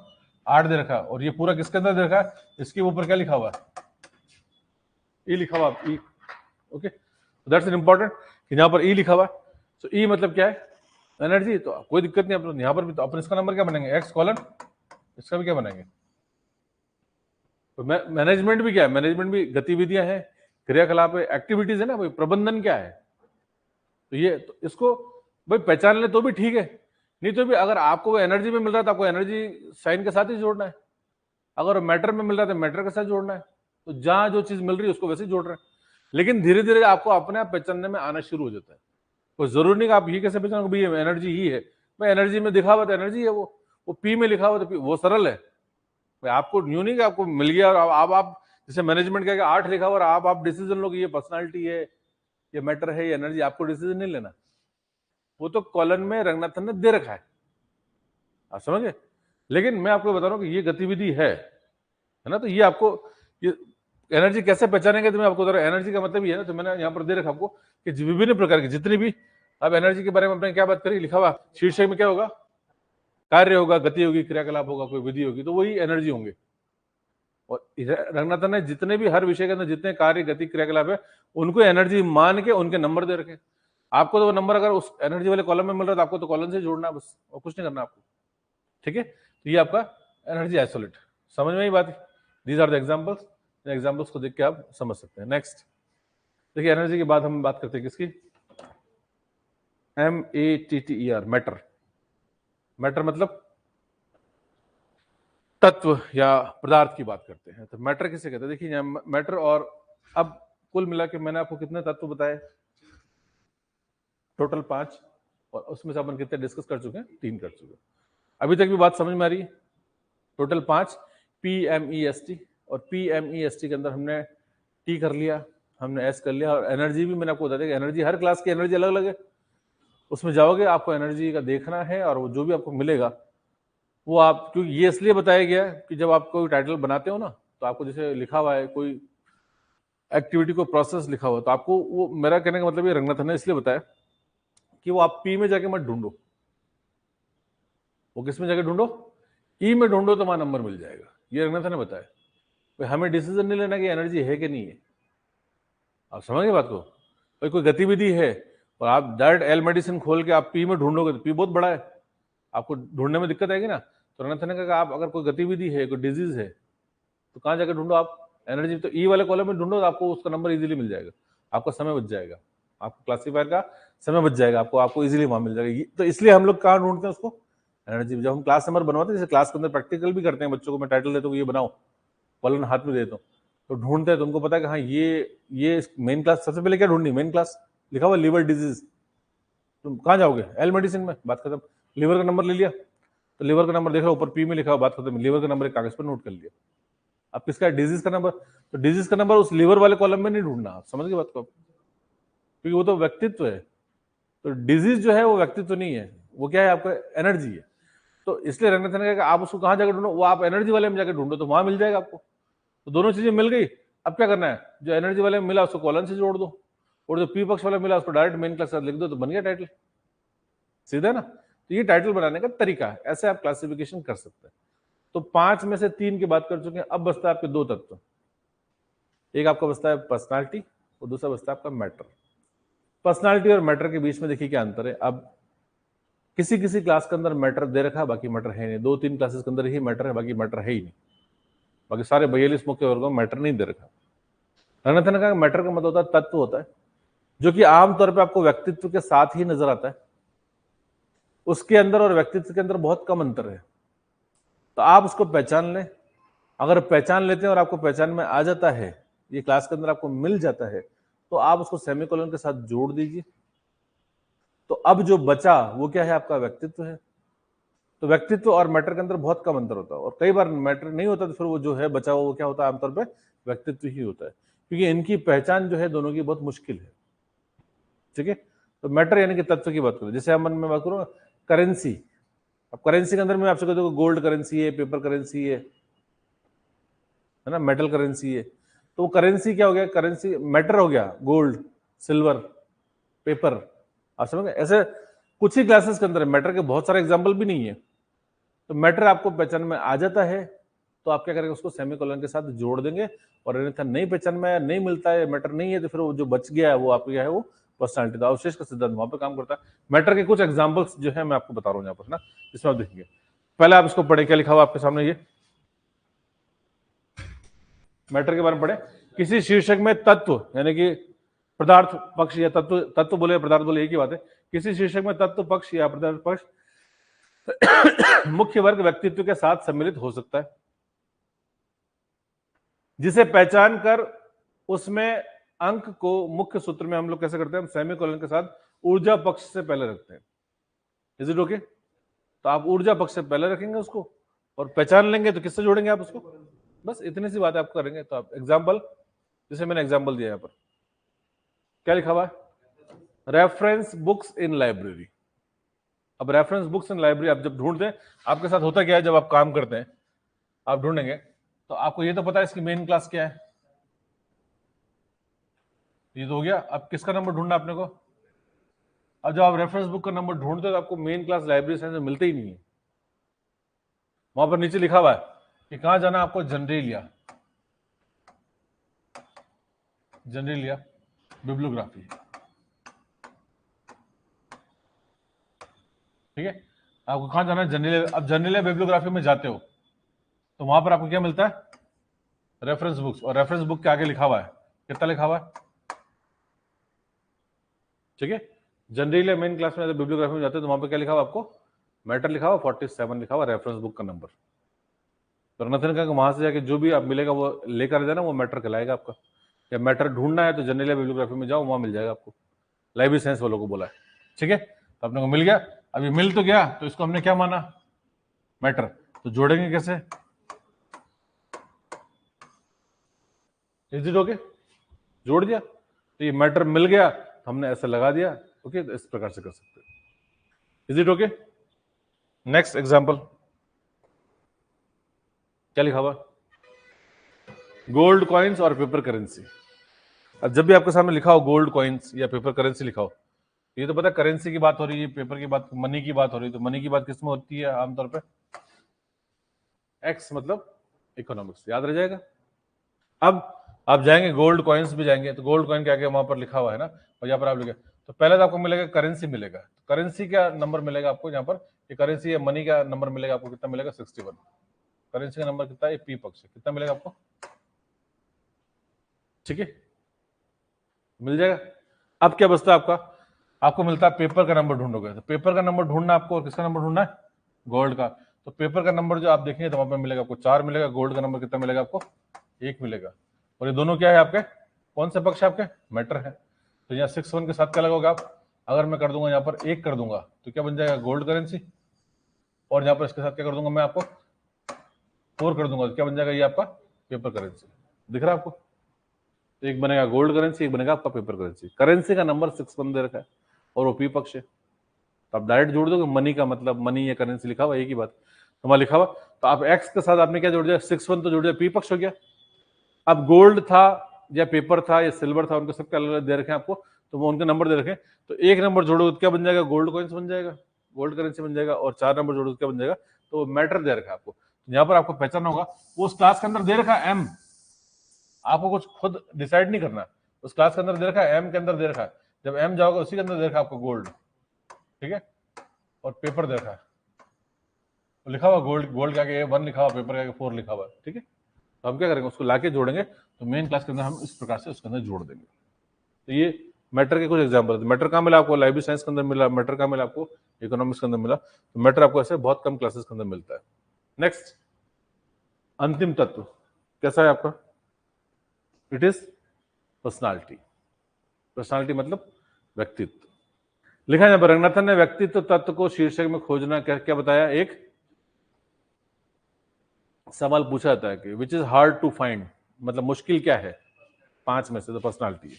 8 दे रखा है, और ये पूरा किसके अंदर दे रखा है, इसके ऊपर क्या लिखा हुआ है, ई लिखा हुआ, ई, ओके, दैट्स एन इंपॉर्टेंट कि यहाँ पर ई लिखा हुआ है। तो ई मतलब क्या है, एनर्जी, तो कोई दिक्कत नहीं, अपन यहाँ पर भी तो अपन इसका नंबर क्या बनाएंगे, X:, इसका भी क्या बनाएंगे। तो मैनेजमेंट भी क्या है, मैनेजमेंट भी गतिविधियां हैं, क्रियाकलाप है, एक्टिविटीज है ना भाई, प्रबंधन क्या है, तो ये तो इसको भाई पहचान ले तो भी ठीक है, नहीं तो भी अगर आपको वो एनर्जी में मिल रहा है तो आपको एनर्जी साइन के साथ ही जोड़ना है, अगर मैटर में मिल रहा है तो मैटर के साथ जोड़ना है, तो जहां जो चीज मिल रही है उसको वैसे ही जोड़ रहे हैं। लेकिन धीरे धीरे आपको अपने आप पहचानने में आना शुरू हो जाता है, कोई जरूरी नहीं कि आप ये कैसे पहचानो भाई ये एनर्जी ही है, भाई एनर्जी में दिखा हुआ तो एनर्जी है, वो पी में लिखा हुआ तो वो सरल है भाई, आपको न्यू नहीं कि आपको मिल गया और आप जैसे मैनेजमेंट क्या 8 लिखा हुआ और आप डिसीजन लो कि ये पर्सनालिटी है, ये मैटर है, ये एनर्जी, आपको डिसीजन नहीं लेना। वो तो कॉलन में रंगनाथन ने दे रखा है, आप समझ गए। लेकिन मैं आपको बता रहा हूं कि ये गतिविधि है ना, तो ये आपको ये एनर्जी कैसे पहचानेंगे, तो मैं आपको बता रहा हूं एनर्जी का मतलब ये है ना, तो मैंने यहाँ पर दे रखा आपको कि विभिन्न प्रकार की जितनी भी अब एनर्जी के बारे में अपने क्या बात करें, लिखा हुआ शीर्षक में क्या होगा, कार्य होगा, गति होगी, क्रियाकलाप होगा, कोई विधि होगी, तो वही एनर्जी होंगे। और रंगनाथन ने जितने भी हर विषय के अंदर जितने कार्य, गति, क्रियाकलाप है उनको एनर्जी मान के उनके नंबर दे रखे। आपको तो वो नंबर अगर उस एनर्जी वाले कॉलम में मिल रहा है तो आपको तो कॉलम से जोड़ना है बस, और कुछ नहीं करना आपको, ठीक है। तो ये आपका एनर्जी आइसोलेट, समझ में ही बात है। These are the examples, examples को देख के आप समझ सकते हैं। नेक्स्ट देखिए, एनर्जी के बाद हम बात करते हैं किसकी, MATTER, मैटर। मैटर मतलब तत्व या पदार्थ की बात करते हैं, तो मैटर किसे कहते हैं। देखिए मैटर, और अब कुल मिला के मैंने आपको कितने तत्व बताए, टोटल 5, और उसमें से अपन कितने डिस्कस कर चुके हैं, 3 कर चुके हैं। अभी तक भी बात समझ में आ रही है। टोटल 5 PMEST, और PMEST के अंदर हमने T कर लिया, हमने S कर लिया, और एनर्जी भी मैंने आपको बता दिया कि एनर्जी, हर क्लास की एनर्जी अलग अलग है। उसमें जाओगे आपको एनर्जी का देखना है, और वो जो भी आपको मिलेगा वो आप, क्योंकि ये इसलिए बताया गया कि जब आप कोई टाइटल बनाते हो ना, तो आपको जैसे लिखा हुआ है कोई एक्टिविटी को प्रोसेस लिखा हुआ, तो आपको वो, मेरा कहने का मतलब ये रंगनाथन ने इसलिए बताया कि वो आप P में जाके मत ढूंढो, वो किस में जाके ढूंढो, E में ढूंढो, तो वहां नंबर मिल जाएगा। ये रंगनाथन ने बताया। भाई हमें डिसीजन नहीं लेना कि एनर्जी है कि नहीं है, आप समझ गए बात को। भाई कोई गतिविधि है और आप डायरेक्ट एल मेडिसिन खोल के आप P में ढूंढोगे तो P बहुत बड़ा है, आपको ढूंढने में दिक्कत आएगी ना। तो रंगनाथन ने कहा आप अगर कोई गतिविधि है, कोई डिजीज है, तो कहाँ जाकर ढूंढो आप एनर्जी, तो ई वाले कॉलम में ढूंढो, तो आपको उसका नंबर इजीली मिल जाएगा, आपका समय बच जाएगा, आपको क्लासीफायर का समय बच जाएगा, आपको इजीली वहां मिल जाएगा। तो इसलिए हम लोग कहाँ ढूंढते हैं उसको, एनर्जी। जब हम क्लास नंबर बनवाते हैं, जैसे क्लास के अंदर प्रैक्टिकल भी करते हैं, बच्चों को मैं टाइटल देता हूँ ये बनाओ, कॉलम हाथ में देता हूँ, तो ढूंढते हैं, तो उनको पता है कि हाँ ये मेन क्लास, सबसे पहले क्या ढूंढनी, मेन क्लास लिखा हुआ लीवर डिजीज, तुम कहाँ जाओगे, एल मेडिसिन में, बात खत्म। लीवर का नंबर ले लिया, तो लीवर का नंबर देख रहा ऊपर P में लिखा हुआ, बात खत्म। लीवर का नंबर एक कागज पर नोट कर लिया। अब किसका डिजीज का नंबर, तो डिजीज का नंबर उस लीवर वाले कॉलम में नहीं ढूंढना, आप समझ गए बात को, क्योंकि वो तो व्यक्तित्व है। तो डिजीज जो है वो व्यक्तित्व नहीं है, वो क्या है, आपका एनर्जी है। तो इसलिए रंगनाथन ने कहा आप उसको कहाँ जाकर ढूंढो, वो आप एनर्जी वाले में जाकर ढूंढो, तो वहां मिल जाएगा आपको। तो दोनों चीजें मिल गई। अब क्या करना है, जो एनर्जी वाले में मिला उसको कॉलन से जोड़ दो, और जो पी पक्ष वाला मिला उसको डायरेक्ट मेन क्लास लिख दो, तो बन गया टाइटल, सीधा ना। तो ये टाइटल बनाने का तरीका है, ऐसे आप क्लासिफिकेशन कर सकते हैं। तो 5 में से 3 की बात कर चुके हैं। अब बचता है आपके 2 तत्व, एक आपका बचता है पर्सनालिटी और दूसरा बचता है आपका मैटर। पर्सनालिटी और मैटर के बीच में देखिए क्या अंतर है। अब किसी किसी क्लास के अंदर मैटर दे रखा है, बाकी मैटर है नहीं। 2-3 क्लासेस के अंदर ही मैटर है, बाकी मैटर है ही नहीं। बाकी सारे 42 मुख्य वर्गों में मैटर नहीं दे रखा। रंगनाथन ने कहा मैटर का मतलब होता है तत्व होता है जो कि आमतौर पर आपको व्यक्तित्व के साथ ही नजर आता है, उसके अंदर और व्यक्तित्व के अंदर बहुत कम अंतर है। तो आप उसको पहचान लें, अगर पहचान लेते हैं और आपको पहचान में आ जाता है, ये क्लास के अंदर आपको मिल जाता है, तो आप उसको सेमीकोलन के साथ जोड़ दीजिए। तो अब जो बचा वो क्या है, आपका व्यक्तित्व है। तो व्यक्तित्व और मैटर के अंदर बहुत कम अंतर होता है, और कई बार मैटर नहीं होता, तो फिर वो जो है बचा हुआ वो क्या होता है, आमतौर पर व्यक्तित्व ही होता है, क्योंकि इनकी पहचान जो है दोनों की बहुत मुश्किल है। ठीक है, तो मैटर यानी कि तत्व की बात करें, जैसे हम मैं बात करूँ करेंसी। अब करेंसी के अंदर मैं आपसे कहता हूँ गोल्ड करेंसी है, पेपर करेंसी है ना, मेटल करेंसी है। तो वो करेंसी क्या हो गया, करेंसी मैटर हो गया, गोल्ड, सिल्वर, पेपर, आप समझ गए। ऐसे कुछ ही क्लासेस के अंदर मैटर के बहुत सारे एग्जाम्पल भी नहीं है। तो मैटर आपको पहचान में आ जाता है तो आप क्या करेंगे, उसको सेमीकोलन के साथ जोड़ देंगे, और अन्यथा नहीं पहचान में नहीं मिलता है, मैटर नहीं है, तो फिर वो जो बच गया है वो आपको क्या है, वो पर्सनालिटी। तो अवशेष का सिद्धांत वहां पर काम करता है। मैटर के कुछ एग्जाम्पल्स जो है मैं आपको बता रहा हूँ यहाँ पर ना, इसमें आप देखेंगे। पहले आप इसको पढ़े, क्या लिखा हुआ आपके सामने, ये मैटर के बारे में पढ़े। किसी शीर्षक में तत्व यानी कि पदार्थ पक्ष या तत्व, तत्व बोले पदार्थ बोले एक ही बात है। किसी शीर्षक में तत्व पक्ष या पदार्थ पक्ष मुख्य वर्ग व्यक्तित्व के साथ सम्मिलित हो सकता है, जिसे पहचान कर उसमें अंक को मुख्य सूत्र में हम लोग कैसे करते हैं, हम सेमीकोलन के साथ ऊर्जा पक्ष से पहले रखते हैं। Is it okay? तो आप ऊर्जा पक्ष से पहले रखेंगे उसको और पहचान लेंगे, तो किससे जोड़ेंगे आप उसको, बस इतनी सी बात आपको करेंगे। तो आप एग्जाम्पल, जैसे मैंने एग्जाम्पल दिया यहाँ पर, क्या लिखा हुआ है? रेफरेंस बुक्स इन लाइब्रेरी। अब रेफरेंस बुक्स इन लाइब्रेरी आप जब ढूंढते हैं, आपके साथ होता क्या है, जब आप काम करते हैं आप ढूंढेंगे तो आपको ये तो पता है इसकी मेन क्लास क्या है, ये तो हो गया। अब किसका नंबर ढूंढना अपने को? अब जब आप रेफरेंस बुक का नंबर ढूंढते हो तो आपको मेन क्लास लाइब्रेरी साइंस में मिलते ही नहीं है। वहां पर नीचे लिखा हुआ है कि कहां जाना आपको, जनरलिया, जनरलिया बिब्लियोग्राफी, ठीक है। आपको कहां जाना है, जनरलिया। अब जनरलिया बिब्लियोग्राफी में जाते हो तो वहां पर आपको क्या मिलता है? Reference books. और रेफरेंस बुक के आगे लिखा हुआ है, कितना लिखा हुआ है, ठीक है। जनरली मेन क्लास में बिब्लियोग्राफी में जाते हैं तो वहां पे क्या लिखा हुआ आपको? मैटर लिखा हुआ, 47 लिखा हुआ रेफरेंस बुक का नंबर। तो रंगनाथन का वहां से जाके जो भी आप मिलेगा वो लेकर जाना, वो मैटर कहलाएगा आपका। या मैटर ढूंढना है तो जनरली बिब्लियोग्राफी में जाओ, वहां मिल जाएगा आपको। लाइब्रेरी साइंस वालों को बोला है, ठीक है। तो अपने को मिल गया। अभी मिल तो गया तो इसको हमने क्या माना? मैटर। तो जोड़ेंगे कैसे? Is it okay? जोड़ दिया तो ये मैटर मिल गया, तो हमने ऐसे लगा दिया। ओके, तो इस प्रकार से कर सकते हैं। Is it okay? Next example, क्या लिखा हुआ? गोल्ड कॉइन्स और पेपर करेंसी। अब जब भी आपके सामने लिखा हो गोल्ड कॉइन्स या पेपर करेंसी लिखा हो, ये तो पता है करेंसी की बात हो रही है, पेपर की बात, मनी की बात हो रही है। तो मनी की बात किसमें होती है आमतौर पे? एक्स मतलब इकोनॉमिक्स, याद रह जाएगा। अब आप जाएंगे गोल्ड कॉइन्स भी जाएंगे तो गोल्ड कॉइन क्या क्या वहां पर लिखा हुआ है ना, और यहाँ पर आप लिखे तो पहले तो आपको मिलेगा करेंसी मिलेगा। करेंसी का नंबर मिलेगा आपको यहाँ पर, ये करेंसी या मनी का नंबर मिलेगा आपको, कितना मिलेगा? 61। करेंसी का नंबर कितना है? पी पक्ष, कितना मिलेगा आपको? ठीक है, मिल जाएगा। अब क्या बचता है आपका? आपको मिलता है पेपर का नंबर ढूंढोगे, तो पेपर का नंबर ढूंढना आपको, और किसका नंबर ढूंढना है? गोल्ड का। तो पेपर का नंबर जो आप देखेंगे तो वहां पर मिलेगा आपको 4 मिलेगा। गोल्ड का नंबर कितना मिलेगा आपको? 1 मिलेगा। और ये दोनों क्या है आपके? कौन से पक्ष है आपके? मैटर है। तो यहाँ 61 के साथ क्या लगाओगे आप? अगर मैं कर दूंगा यहाँ पर 1 कर दूंगा तो क्या बन जाएगा? Gold currency. और यहाँ पर इसके साथ क्या कर दूंगा मैं आपको? 4 कर दूंगा तो क्या बन जाएगा? ये आपका पेपर करेंसी। दिख रहा है आपको? एक बनेगा गोल्ड करेंसी, एक बनेगा आपका पेपर करेंसी। करेंसी का नंबर 61 दे रखा है और वो पी पक्ष है। तो आप डायरेक्ट जोड़ दोगे, मनी का मतलब मनी या करेंसी लिखा हुआ एक ही बात, तो वहां लिखा हुआ। तो आप एक्स के साथ आपने क्या जोड़ दिया? 61 तो जोड़ दिया, पी पक्ष हो गया। अब गोल्ड था या पेपर था या सिल्वर था, उनको सबके अलग अलग दे रखे हैं आपको, तो वो उनके नंबर दे रखे हैं। तो एक नंबर जोड़ो तो क्या बन जाएगा? गोल्ड कॉइन्स बन जाएगा, गोल्ड करेंसी बन जाएगा। और 4 नंबर जोड़ो तो क्या बन जाएगा? तो मैटर दे रखा है आपको। तो यहाँ पर आपको पहचानना होगा, वो उस क्लास के अंदर दे रखा है एम, आपको कुछ खुद डिसाइड नहीं करना। उस क्लास के अंदर दे रखा है, एम के अंदर दे रखा है। जब एम जाओगे उसी के अंदर दे रखा है आपको गोल्ड, ठीक है। और पेपर दे रखा है, तो लिखा हुआ गोल्ड, गोल्ड का 1 लिखा हुआ, पेपर का 4 लिखा हुआ, ठीक है। तो हम क्या करेंगे? उसको लाके जोड़ेंगे। तो मेन क्लास के अंदर हम इस प्रकार से उसके अंदर जोड़ देंगे। तो ये मैटर के कुछ एग्जाम्पल है। मैटर कहाँ मिला आपको? लाइब्रेरी साइंस के अंदर मिला। मैटर कहाँ मिला आपको? इकोनॉमिक्स के अंदर मिला। तो मैटर आपको ऐसे बहुत कम क्लासेस के अंदर मिलता है। नेक्स्ट, अंतिम तत्व कैसा है आपका? It is personality. पर्सनालिटी मतलब व्यक्तित्व। लिखा है रंगनाथन ने व्यक्तित्व तत्व को शीर्षक में खोजना क्या क्या बताया? एक सवाल पूछा जाता है कि which is hard to find, मतलब मुश्किल क्या है 5 में से? तो पर्सनालिटी है।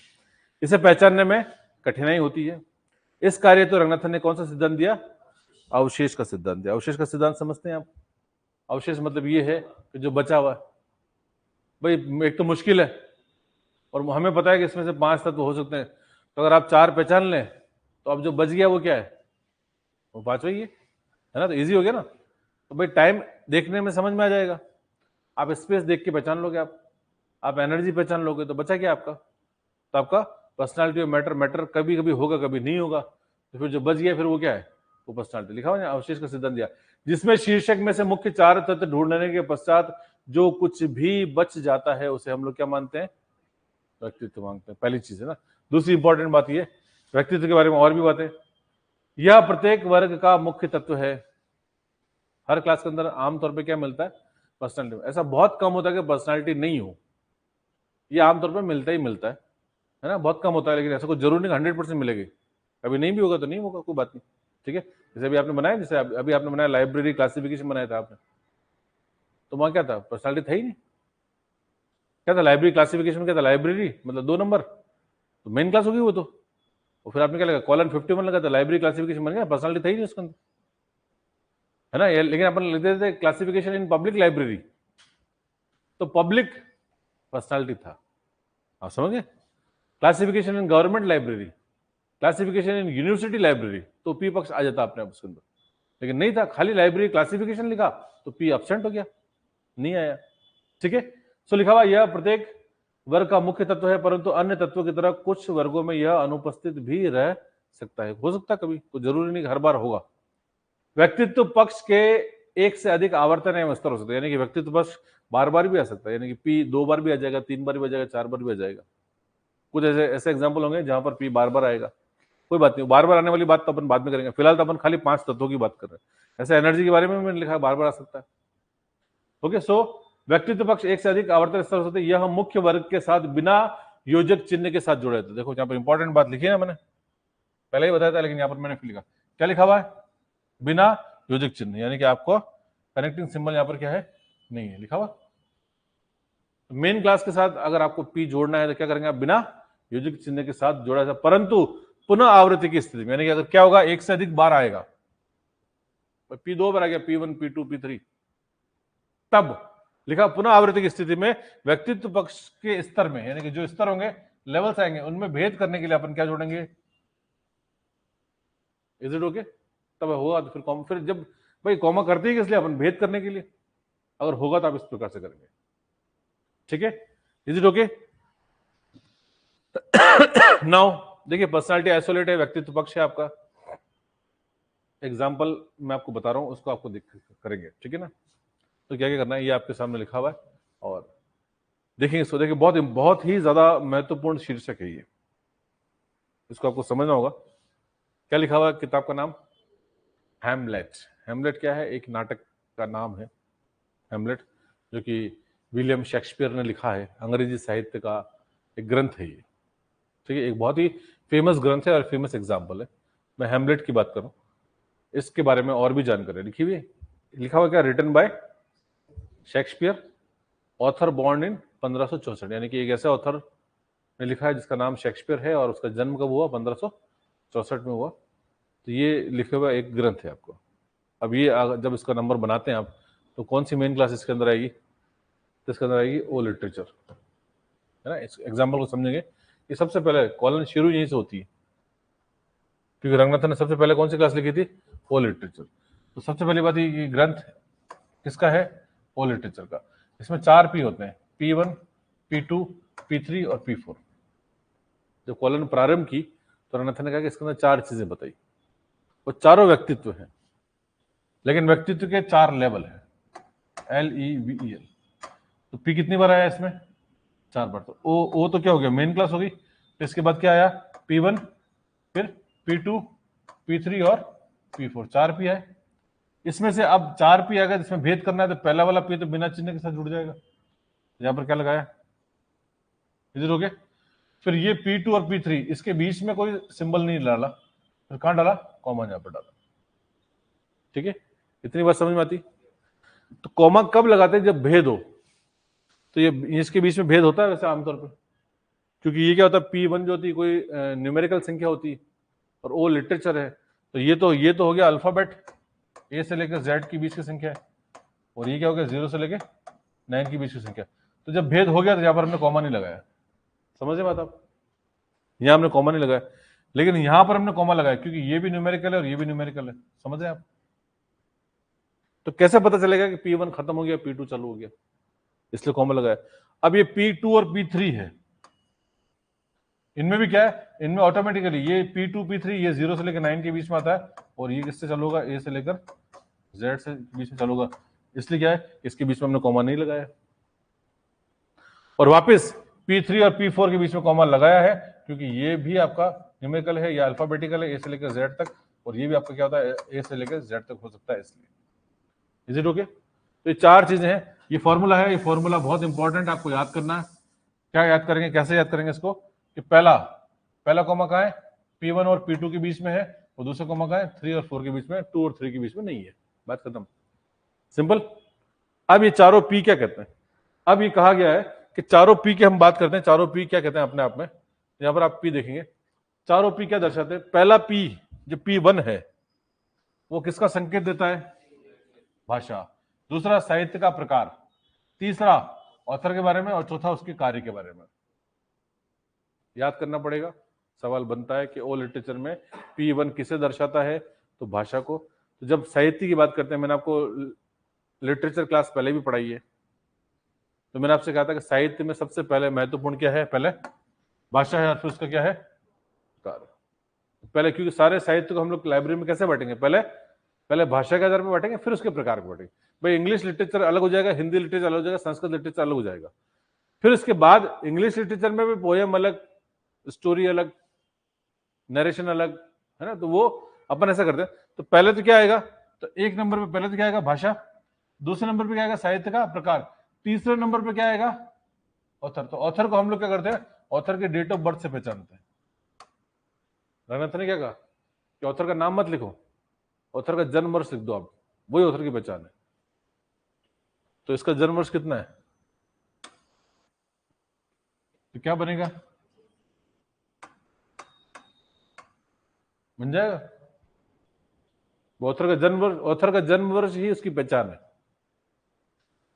इसे पहचानने में कठिनाई होती है। इस कार्य तो रंगनाथन ने कौन सा सिद्धांत दिया? अवशेष का सिद्धांत दिया। अवशेष का सिद्धांत समझते हैं आप? अवशेष मतलब ये है कि जो बचा हुआ, भाई एक तो मुश्किल है और हमें पता है कि इसमें से 5 तत्व हो सकते हैं, तो अगर आप 4 पहचान लें तो अब जो बच गया वो क्या है? वो 5वां ही है ना। तो इजी हो गया ना। तो भाई टाइम देखने में समझ में आ जाएगा, आप स्पेस देख के पहचान लोगे, आप एनर्जी पहचान लोगे, तो बचा क्या आपका? तो आपका पर्सनालिटी और मैटर। मैटर कभी कभी होगा, कभी नहीं होगा, तो फिर जो बच गया फिर वो क्या है? वो पर्सनालिटी। लिखा हुआ है अवशेष का सिद्धांत दिया, जिसमें शीर्षक में से मुख्य 4 तत्व ढूंढने के पश्चात जो कुछ भी बच जाता है उसे हम लोग क्या मानते हैं? व्यक्तित्व मानते हैं। पहली चीज है ना। दूसरी इंपॉर्टेंट बात ये, व्यक्तित्व के बारे में और भी बातें, यह प्रत्येक वर्ग का मुख्य तत्व है। हर क्लास के अंदर आमतौर पे क्या मिलता है? पर्सनालिटी। ऐसा बहुत कम होता है कि पर्सनालिटी नहीं हो, ये आमतौर पे मिलता ही मिलता है ना। बहुत कम होता है, लेकिन ऐसा कोई जरूरी नहीं 100% मिलेगी। कभी नहीं भी होगा तो नहीं होगा, कोई बात नहीं, ठीक है। जैसे अभी आपने बनाया, जैसे अभी आपने बनाया लाइब्रेरी क्लासिफिकेशन बनाया था आपने, तो वहां क्या था? पर्सनालिटी था ही नहीं, क्या था लाइब्रेरी क्लासिफिकेशन में, क्या था लाइब्रेरी मतलब 2 नंबर, तो मेन क्लास होगी वो तो। और फिर आपने क्या लगा कॉलन 51 लगा, तो लाइब्रेरी क्लासिफिकेशन बन गया, पर्सनालिटी था ही नहीं उसके अंदर, है ना। लेकिन अपन लिख देते थे क्लासिफिकेशन इन पब्लिक लाइब्रेरी, तो पब्लिक पर्सनालिटी था, आप समझ गए। Classification in government library, classification in university library, तो पी पक्ष आ जाता अपने आप उसके अंदर। लेकिन नहीं था, खाली लाइब्रेरी क्लासिफिकेशन लिखा तो पी एब्सेंट हो गया, नहीं आया। ठीक है, सो लिखा हुआ यह प्रत्येक वर्ग का मुख्य तत्व है, परंतु अन्य तत्वों की तरह कुछ वर्गों में यह अनुपस्थित भी रह सकता है। हो सकता कभी, कुछ जरूरी नहीं हर बार होगा। व्यक्तित्व पक्ष के एक से अधिक आवर्तन एवं स्तर हो सकते हैं, यानी कि व्यक्तित्व पक्ष बार बार भी आ सकता है, यानी कि पी 2 बार भी आ जाएगा, 3 बार भी आ जाएगा, 4 बार भी आ जाएगा। कुछ ऐसे ऐसे एग्जाम्पल होंगे जहां पर पी बार बार आएगा, कोई बात नहीं, बार बार आने वाली बात तो अपन बाद में करेंगे, फिलहाल तो अपन खाली 5 तत्वों की बात कर रहे हैं। ऐसे एनर्जी के बारे में मैंने लिखा बार बार आ सकता है। ओके, सो व्यक्तित्व पक्ष एक से अधिक आवर्तन स्तर हो सकते हैं, यह मुख्य वर्ग के साथ बिना योजक चिन्ह के साथ जुड़े थे। देखो यहाँ पर इंपॉर्टेंट बात लिखी है ना, मैंने पहले ही बताया था, लेकिन यहाँ पर मैंने फिर लिखा, क्या लिखा हुआ है, बिना योजक चिन्ह, यानी कि आपको कनेक्टिंग सिंबल यहाँ पर क्या है, नहीं है लिखा हुआ। मेन क्लास के साथ अगर आपको पी जोड़ना है तो क्या करेंगे आप, बिना योजक चिन्ह के साथ जोड़ा जाए, परंतु पुनः आवृत्ति की स्थिति में, यानी कि अगर क्या होगा, एक से अधिक बार आएगा, पी 2 बार आ गया, P1 P2 P3, तब लिखा पुनः आवृत्ति की स्थिति में व्यक्तित्व पक्ष के स्तर में, यानी कि जो स्तर होंगे, लेवल्स आएंगे, उनमें भेद करने के लिए अपन क्या जोड़ेंगे, इज इट ओके, तब होगा तो फिर जब भाई कॉमा करते ही किस लिए, अपन भेद करने के लिए, अगर होगा तो आप इस प्रकार से करेंगे। ठीक है, इज इट ओके। नाउ देखिए, पर्सनालिटी आइसोलेट है, व्यक्तित्व पक्ष है आपका, एग्जाम्पल मैं आपको बता रहा हूं, उसको आपको करेंगे, ठीक है ना। तो क्या क्या करना है, ये आपके सामने लिखा हुआ है, और देखेंगे इसको, देखिए बहुत बहुत ही ज्यादा महत्वपूर्ण शीर्षक है ये, इसको आपको समझना होगा। क्या लिखा हुआ है, किताब का नाम हैमलेट। हैमलेट क्या है, एक नाटक का नाम है हैमलेट, जो कि विलियम शेक्सपियर ने लिखा है, अंग्रेजी साहित्य का एक ग्रंथ है ये, ठीक है, एक बहुत ही फेमस ग्रंथ है और फेमस एग्जाम्पल है। मैं हैमलेट की बात करूं, इसके बारे में और भी जानकारी लिखी हुई है, लिखा हुआ क्या, written by Shakespeare, author born in 1564, यानी कि एक ऐसा ऑथर ने लिखा है जिसका नाम शेक्सपियर है, और उसका जन्म कब हुआ, 1564 में हुआ। तो ये लिखा हुआ एक ग्रंथ है आपको। अब ये जब इसका नंबर बनाते हैं आप, तो कौन सी मेन क्लास इसके अंदर आएगी, तो इसके अंदर आएगी ओ लिटरेचर, है ना। इस एग्जाम्पल को समझेंगे, ये सबसे पहले कॉलन शुरू यहीं से होती है, क्योंकि रंगनाथन ने सबसे पहले कौन सी क्लास लिखी थी, ओ लिटरेचर। तो सबसे पहली बात ये ग्रंथ किसका है, ओ लिटरेचर का। इसमें 4 पी होते हैं, P1 P2 P3 और P4। जब कॉलन प्रारंभ की तो रंगनाथन ने कहा कि इसके अंदर 4 चीजें बताई, वो चारों व्यक्तित्व हैं, लेकिन व्यक्तित्व के 4 लेवल है, LEVEL। तो पी कितनी बार आया इसमें, 4 बार। तो ओ तो क्या हो गया, मेन क्लास हो गई। तो इसके बाद क्या आया, P1, फिर P2 P3 और P4, 4 पी है। इसमें से अब 4 पी अगर इसमें भेद करना है, तो पहला वाला पी तो बिना चिन्ह के साथ जुड़ जाएगा, यहां पर क्या लगाया, इधर हो गया। फिर ये P2 और P3, इसके बीच में कोई सिंबल नहीं डाला, फिर कहां डाला, कॉमा यहां पर डाला, ठीक है। इतनी बात समझ में आती। तो कॉमा कब लगाते हैं, जब भेद हो। तो ये इसके बीच में भेद होता है वैसे आमतौर पर, क्योंकि ये क्या होता है, P1 जो होती है कोई न्यूमेरिकल संख्या होती है, और ओ लिटरेचर है, तो ये तो हो गया अल्फाबेट, ए से लेकर जेड के बीच की संख्या है, और ये क्या हो गया, 0 से लेकर 9 के बीच की संख्या। तो जब भेद हो गया तो यहां पर हमने कॉमा नहीं लगाया, समझे बात आप, यहां हमने कॉमा नहीं लगाया, लेकिन यहां पर हमने कॉमा लगाया क्योंकि ये भी न्यूमेरिकल है और ये भी न्यूमेरिकल है, समझे आप। तो कैसे पता चलेगा कि P1 खत्म हो गया, P2 चालू हो गया, इसलिए कॉमा लगाया। अब ये P2 और P3 है, इनमें भी क्या है, इनमें ऑटोमेटिकली ये P2 P3 ये 0 से लेकर 9 के बीच में आता है, और ये किससे चालू होगा, ए से लेकर जेड से बीच में चालू होगा, इसलिए क्या है, इसके बीच में हमने कॉमा नहीं लगाया। और वापस P3 और P4 के बीच में कॉमा लगाया है, क्योंकि ये भी आपका न्यूमेरिकल है या अल्फाबेटिकल है, ए से लेकर जेड तक, और ये भी आपका क्या होता है, ए से लेकर जेड तक हो सकता है, इसलिए। Is it okay. तो ये 4 चीजें हैं, ये फॉर्मूला है, ये फॉर्मूला बहुत इंपॉर्टेंट आपको याद करना है। क्या याद करेंगे, कैसे याद करेंगे इसको, कि पहला कॉमा कहां है, P1 और P2 के बीच में है, और दूसरा कॉमा कहां है, 3 और 4 के बीच में, 2 और 3 के बीच में नहीं है, बात खत्म, सिंपल। अब ये चारों P क्या कहते हैं, अब ये कहा गया है कि चारों पी की हम बात करते हैं, चारों पी क्या कहते हैं अपने आप में, यहां पर आप पी देखेंगे, चारों पी क्या दर्शाते हैं? पहला पी जो P1 है वो किसका संकेत देता है? भाषा। दूसरा साहित्य का प्रकार, तीसरा ऑथर के बारे में, और चौथा उसके कार्य के बारे में। याद करना पड़ेगा। सवाल बनता है कि ओ लिटरेचर में P1 किसे दर्शाता है? तो भाषा को। तो जब साहित्य की बात करते हैं, मैंने आपको लिटरेचर क्लास पहले भी पढ़ाई है, तो मैंने आपसे कहा था कि साहित्य में सबसे पहले महत्वपूर्ण क्या है? पहले भाषा है और फिर उसका क्या है? कार्य। पहले, क्योंकि सारे साहित्य को हम लोग लाइब्रेरी में कैसे बांटेंगे? पहले भाषा के आधार पर बांटेंगे, फिर उसके प्रकार को बांटेंगे। भाई इंग्लिश लिटरेचर अलग हो जाएगा, हिंदी लिटरेचर अलग हो जाएगा, संस्कृत लिटरेचर अलग हो जाएगा। फिर उसके बाद इंग्लिश लिटरेचर में भी पोएम अलग, स्टोरी अलग, नरेशन अलग, है ना। तो वो अपन ऐसा करते हैं। तो पहले तो क्या आएगा? तो एक नंबर पे पहले तो क्या आएगा? भाषा। दूसरे नंबर पे क्या आएगा? साहित्य का प्रकार। तीसरे नंबर पे क्या आएगा? ऑथर। तो ऑथर को हम लोग क्या करते हैं? ऑथर के डेट ऑफ बर्थ से पहचानते हैं। रघुनाथ ने क्या कहा कि ऑथर का नाम मत लिखो, ऑथर का जन्म वर्ष लिख दो, आप वही ऑथर की पहचान है। तो इसका जन्म वर्ष कितना है? तो क्या बनेगा? बन जाएगा। ऑथर का जन्म वर्ष ही उसकी पहचान है।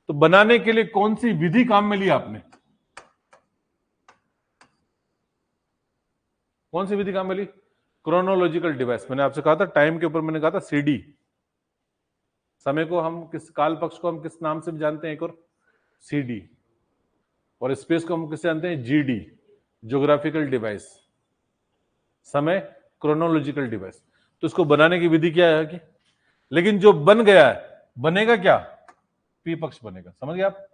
तो बनाने के लिए कौन सी विधि काम में ली आपने? कौन सी विधि काम में ली? Chronological device. मैंने आपसे कहा था टाइम के ऊपर, मैंने कहा था सीडी। समय को हम किस, काल पक्ष को हम किस नाम से भी जानते हैं? एक और सीडी। और स्पेस को हम किससे जानते हैं? GD, geographical device. समय क्रोनोलॉजिकल डिवाइस। तो इसको बनाने की विधि क्या है कि, लेकिन जो बन गया है, बनेगा क्या? पी पक्ष बनेगा। समझ गए आप?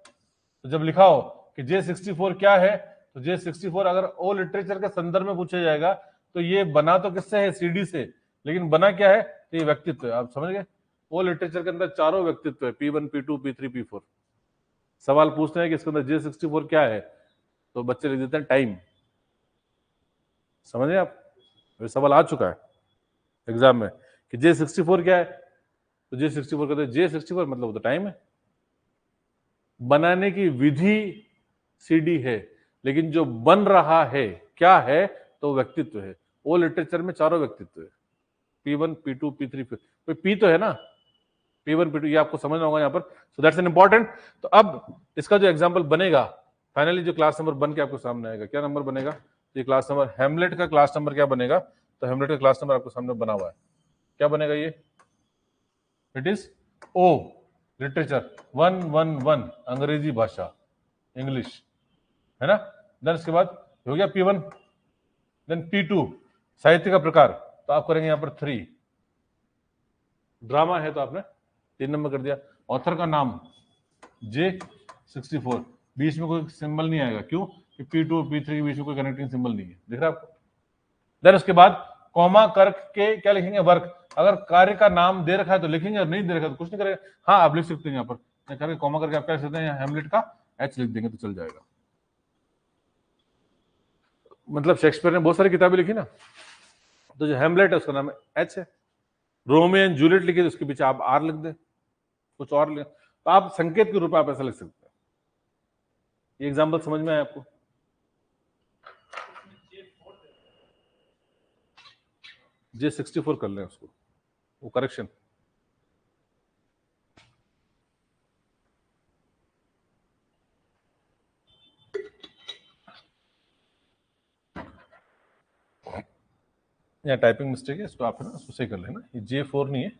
तो जब लिखा हो कि J64 क्या है, तो J64 अगर ओ लिटरेचर के संदर्भ में पूछा जाएगा तो ये बना तो किससे है? सीडी से। लेकिन बना क्या है? तो ये व्यक्तित्व है। आप समझ गए? ओ लिटरेचर के अंदर चारों व्यक्तित्व है, P1, P2, P3, P4। सवाल पूछते हैं कि इसके अंदर J64 क्या है, तो बच्चे लिख देते हैं टाइम। समझे आप? ये सवाल आ चुका है एग्जाम में कि J64 क्या है, तो J64 कहते हैं J64 मतलब वो तो टाइम है। बनाने की विधि सीडी है, लेकिन जो बन रहा है क्या है? तो व्यक्तित्व है। ओ लिटरेचर में चारों व्यक्तित्व है, P1, P2, P3, P तो है ना, P1, P2, ये आपको समझना होगा यहाँ पर। So that's an important. तो अब इसका जो एग्जाम्पल बनेगा, फाइनली जो क्लास नंबर बन के आपको सामने आएगा, क्या नंबर बनेगा? तो ये क्लास नंबर, हेमलेट का क्लास नंबर क्या बनेगा? तो हेमलेट का क्लास नंबर आपको सामने बना हुआ है। क्या बनेगा ये? इट इज ओ लिटरेचर 111, अंग्रेजी भाषा, इंग्लिश, है ना। देन इसके बाद हो गया P1। देन P2 साहित्य का प्रकार, तो आप करेंगे यहाँ पर 3। ड्रामा है तो आपने 3 नंबर कर दिया। ऑथर का नाम J64, बीच में कोई सिंबल नहीं आएगा, क्यों? कि P2 और P3 के बीच में कोई कनेक्टिंग सिंबल नहीं है, दिख रहा है आपको। देन उसके बाद कॉमा करके के क्या लिखेंगे? वर्क। अगर कार्य का नाम दे रखा है तो लिखेंगे, और नहीं दे रखा है तो कुछ नहीं करेगा। हाँ, आप लिख सकते हैं यहाँ पर करके कॉमा करके आप क्या लिख सकते हैं? हेमलेट का H लिख देंगे तो चल जाएगा। मतलब शेक्सपियर ने बहुत सारी किताबें लिखी ना, तो जो हेमलेट है उसका नाम H है। रोमियो एंड जूलियट लिखी तो उसके पीछे आप R लिख दें, कुछ और लिख, तो आप संकेत के रूप में आप ऐसा लिख सकते हैं। ये एग्जाम्पल समझ में आया आपको? J64 कर लें उसको, वो करेक्शन। यहाँ टाइपिंग मिस्टेक है, इसको आप है ना उसको सही कर लेना। ये J4 नहीं है,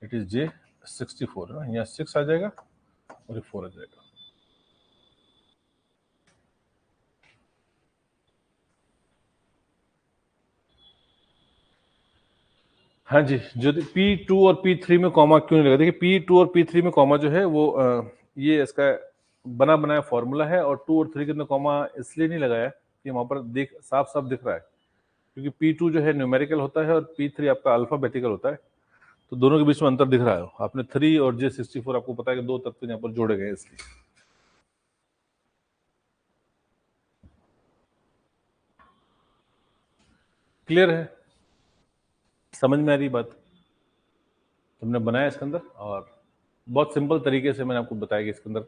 इट इज J64 है ना। यहाँ 6 आ जाएगा और ये 4 आ जाएगा। हाँ जी, जो P2 और P3 में कॉमा क्यों नहीं लगा? देखिए P2 और P3 में कॉमा जो है वो ये इसका बना बनाया फॉर्मूला है, और 2 और 3 के अंदर कॉमा इसलिए नहीं लगाया कि वहां पर साफ साफ दिख रहा है, क्योंकि P2 जो है न्यूमेरिकल होता है और P3 आपका अल्फाबेटिकल होता है, तो दोनों के बीच में अंतर दिख रहा है। आपने 3 और J64 आपको पता है कि 2 तत्व यहाँ पर जोड़े गए, इसलिए। क्लियर है? समझ में आ रही बात? तुमने बनाया इसके अंदर, और बहुत सिंपल तरीके से मैंने आपको बताया कि इसके अंदर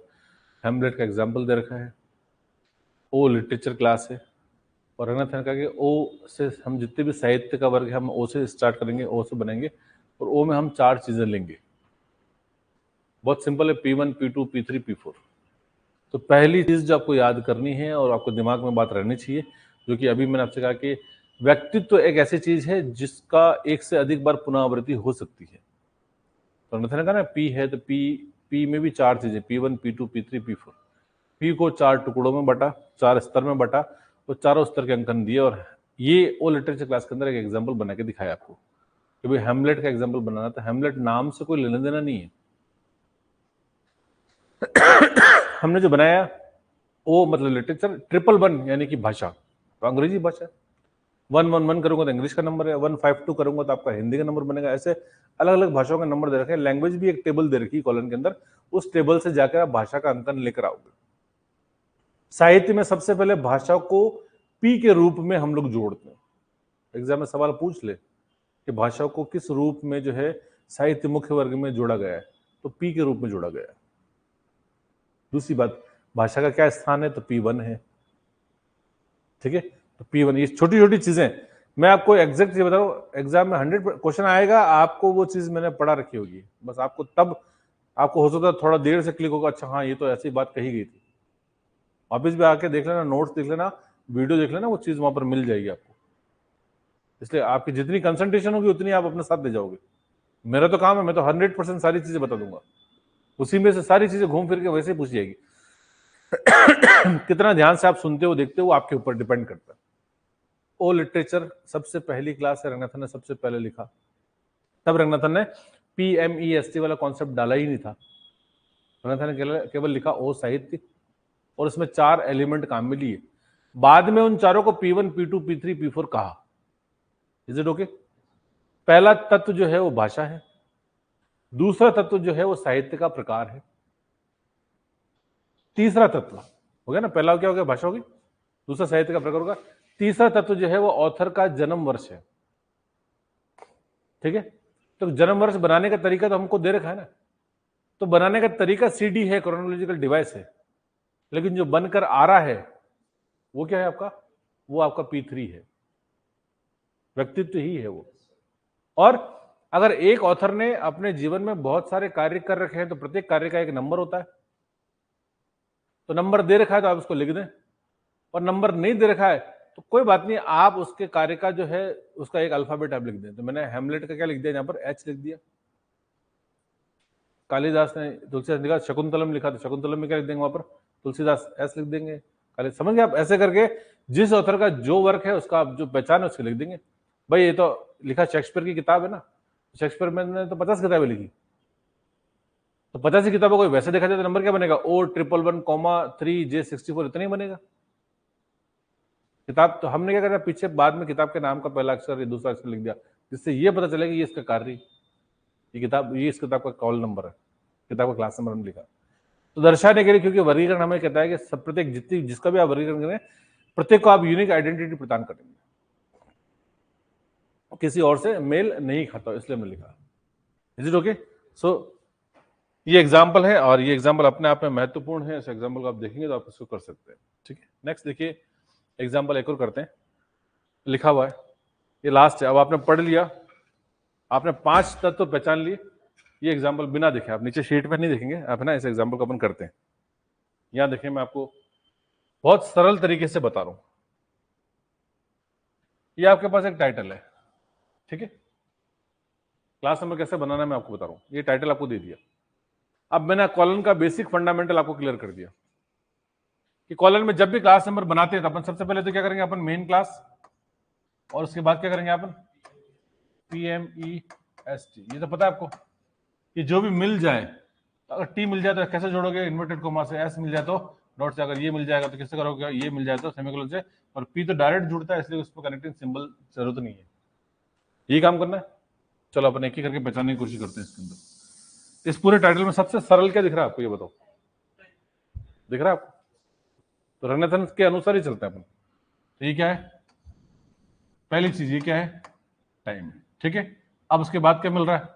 हेमलेट का एग्जाम्पल दे रखा है, ओ लिटरेचर क्लास है, और रंगनाथन का कि ओ से हम जितने भी साहित्य का वर्ग है हम ओ से स्टार्ट करेंगे, ओ से बनाएंगे, और ओ में हम 4 चीजें लेंगे। बहुत सिंपल है, P1, P2, P3, P4। तो पहली चीज जो आपको याद करनी है और आपको दिमाग में बात रहनी चाहिए, जो कि अभी मैंने आपसे कहा कि व्यक्तित्व एक ऐसी चीज है जिसका एक से अधिक बार पुनरावृत्ति हो सकती है। तो रंगनाथन ने कहा ना पी है, तो पी में भी 4 चीजें, P1, P2, P3, P4। P को 4 टुकड़ों में बटा, 4 स्तर में बटा, और चारों स्तर के अंकन दिए, और ये ओ लिटरेचर क्लास के अंदर एक एग्जाम्पल बना के दिखाया आपको कि भाई हेमलेट का एग्जाम्पल बनाना था। हेमलेट नाम से कोई लेना देना नहीं है। हमने जो बनाया ओ मतलब लिटरेचर, 111 यानी कि भाषा, तो अंग्रेजी भाषा। 111 करूंगा तो इंग्लिश का नंबर है, 152 करूंगा तो आपका हिंदी का नंबर बनेगा। ऐसे अलग अलग भाषाओं का नंबर दे रखे हैं। लैंग्वेज भी एक टेबल दे रखी है कॉलम के अंदर, उस टेबल से जाकर आप भाषा का अंकन लेकर आओगे। साहित्य में सबसे पहले भाषा को पी के रूप में हम लोग जोड़ते हैं। एग्जाम में सवाल पूछ ले कि भाषा को किस रूप में जो है साहित्य मुख्य वर्ग में जोड़ा गया है, तो पी के रूप में जोड़ा गया है। दूसरी बात, भाषा का क्या स्थान है, तो P1 है। ठीक है, तो P1, ये छोटी छोटी चीजें मैं आपको एग्जैक्ट बता रहा हूँ। एग्जाम में 100 क्वेश्चन आएगा, आपको वो चीज मैंने पढ़ा रखी होगी, बस आपको तब आपको हो सकता है थोड़ा देर से क्लिक होगा, अच्छा हाँ ये तो ऐसी बात कही गई थी। ऑफिस में आके देख लेना, नोट्स देख लेना, वीडियो देख लेना, वो चीज वहां पर मिल जाएगी आपको। इसलिए आपकी जितनी कंसंट्रेशन होगी उतनी आप अपने साथ ले जाओगे। मेरा तो काम है, मैं तो 100% सारी चीजें बता दूंगा, उसी में से सारी चीजें घूम फिर के वैसे ही पूछ जाएगी। कितना ध्यान से आप सुनते हो देखते हो आपके ऊपर डिपेंड करता है। ओ लिटरेचर सबसे पहली क्लास है, रंगनाथन ने सबसे पहले लिखा। तब रंगनाथन ने PMEST वाला कॉन्सेप्ट डाला ही नहीं था। रंगनाथन ने केवल लिखा ओ साहित्य, और इसमें 4 एलिमेंट काम में लिए। बाद में उन चारों को P1, P2, P3, P4 कहा। Is it okay? पहला तत्व जो है वो भाषा है, दूसरा तत्व जो है वो साहित्य का प्रकार है, तीसरा तत्व हो गया ना, पहला क्या हो गया, भाषा होगी, दूसरा साहित्य का प्रकार होगा, तीसरा तत्व जो है वो ऑथर का जन्म वर्ष है। ठीक है, तो जन्म वर्ष बनाने का तरीका तो हमको दे रखा है ना, तो बनाने का तरीका CD है, क्रोनोलॉजिकल डिवाइस है, लेकिन जो बनकर आ रहा है वो क्या है आपका, वो आपका P3 है, व्यक्तित्व ही है वो। और अगर एक ऑथर ने अपने जीवन में बहुत सारे कार्य कर रखे हैं तो प्रत्येक कार्य का एक नंबर होता है। तो नंबर दे रखा है तो आप उसको लिख दें, और नंबर नहीं दे रखा है तो कोई बात नहीं, आप उसके कार्य का जो है उसका एक अल्फाबेट आप लिख दें। तो मैंने हेमलेट का क्या लिख दिया, यहाँ पर H लिख दिया। कालिदास ने तुलसीदास लिखा शकुंतलम लिखा, तो शकुंतलम में क्या लिख देंगे, वहां पर तुलसीदास S लिख देंगे। कालिदास, समझ गए आप? ऐसे करके जिस ऑथर का जो वर्क है उसका आप जो पहचान है उसको लिख देंगे। भाई ये तो लिखा शेक्सपियर की किताब है ना, शेक्सपियर मैंने तो 50 किताबें लिखी, तो 50 ही किताबों को वैसे देखा जाए तो नंबर क्या बनेगा, O111,3J64 इतना ही बनेगा। किताब तो हमने क्या करा, पीछे बाद में किताब के नाम का पहला अक्षर या दूसरा अक्षर लिख दिया, जिससे ये पता चलेगा ये इसका कार्य, ये किताब, ये इस किताब का कॉल नंबर है, किताब का क्लास नंबर हमने लिखा। तो दर्शाने के लिए, क्योंकि वर्गीकरण हमें कहता है कि सब प्रत्येक जितनी जिसका भी आप वर्गीकरण करें, प्रत्येक को आप यूनिक आइडेंटिटी प्रदान करेंगे, किसी और से मेल नहीं खाता, इसलिए हमने लिखा। Is it okay? सो ये एग्जाम्पल है, और ये एग्जाम्पल अपने आप में महत्वपूर्ण है। इस एग्जाम्पल को आप देखेंगे तो आप इसको कर सकते हैं। ठीक है, नेक्स्ट देखिए एग्जाम्पल एक और करते हैं। लिखा हुआ है, ये लास्ट है, अब आपने पढ़ लिया, आपने 5 तत्व पहचान लिए। ये एग्जाम्पल बिना देखे, आप नीचे शीट में नहीं देखेंगे आप, है ना। इस एग्जाम्पल को अपन करते हैं। यहां देखें, मैं आपको बहुत सरल तरीके से बता रहा हूं। ये आपके पास एक टाइटल है, ठीक है, क्लास नंबर कैसे बनाना है मैं आपको बता रहा हूं। ये टाइटल आपको दे दिया। अब मैंने कॉलन का बेसिक फंडामेंटल आपको क्लियर कर दिया कि कॉलन में जब भी क्लास नंबर बनाते हैं तो अपन सबसे पहले तो क्या करेंगे, अपन मेन क्लास, और उसके बाद क्या करेंगे अपन, PMEST। ये तो पता है आपको कि जो भी मिल जाए, अगर T मिल जाए तो कैसे जोड़ोगे, इन्वर्टेड कोमा से, S मिल जाए तो डॉट से, अगर ये मिल जाएगा तो किससे करोगे, ये मिल जाए तो सेमीकोलन से, और P तो डायरेक्ट जुड़ता है इसलिए उसको कनेक्टिंग सिंबल जरूरत नहीं है। ये काम करना है। चलो अपन एक ही करके पहचानने की कोशिश करते हैं इसके अंदर। इस पूरे टाइटल में सबसे सरल क्या दिख रहा है आपको, ये बताओ, दिख रहा है आपको? तो रंगनाथन के अनुसार ही चलते हैं अपन। तो ये क्या है, पहली चीज ये क्या है, टाइम। ठीक है, अब उसके बाद क्या मिल रहा है,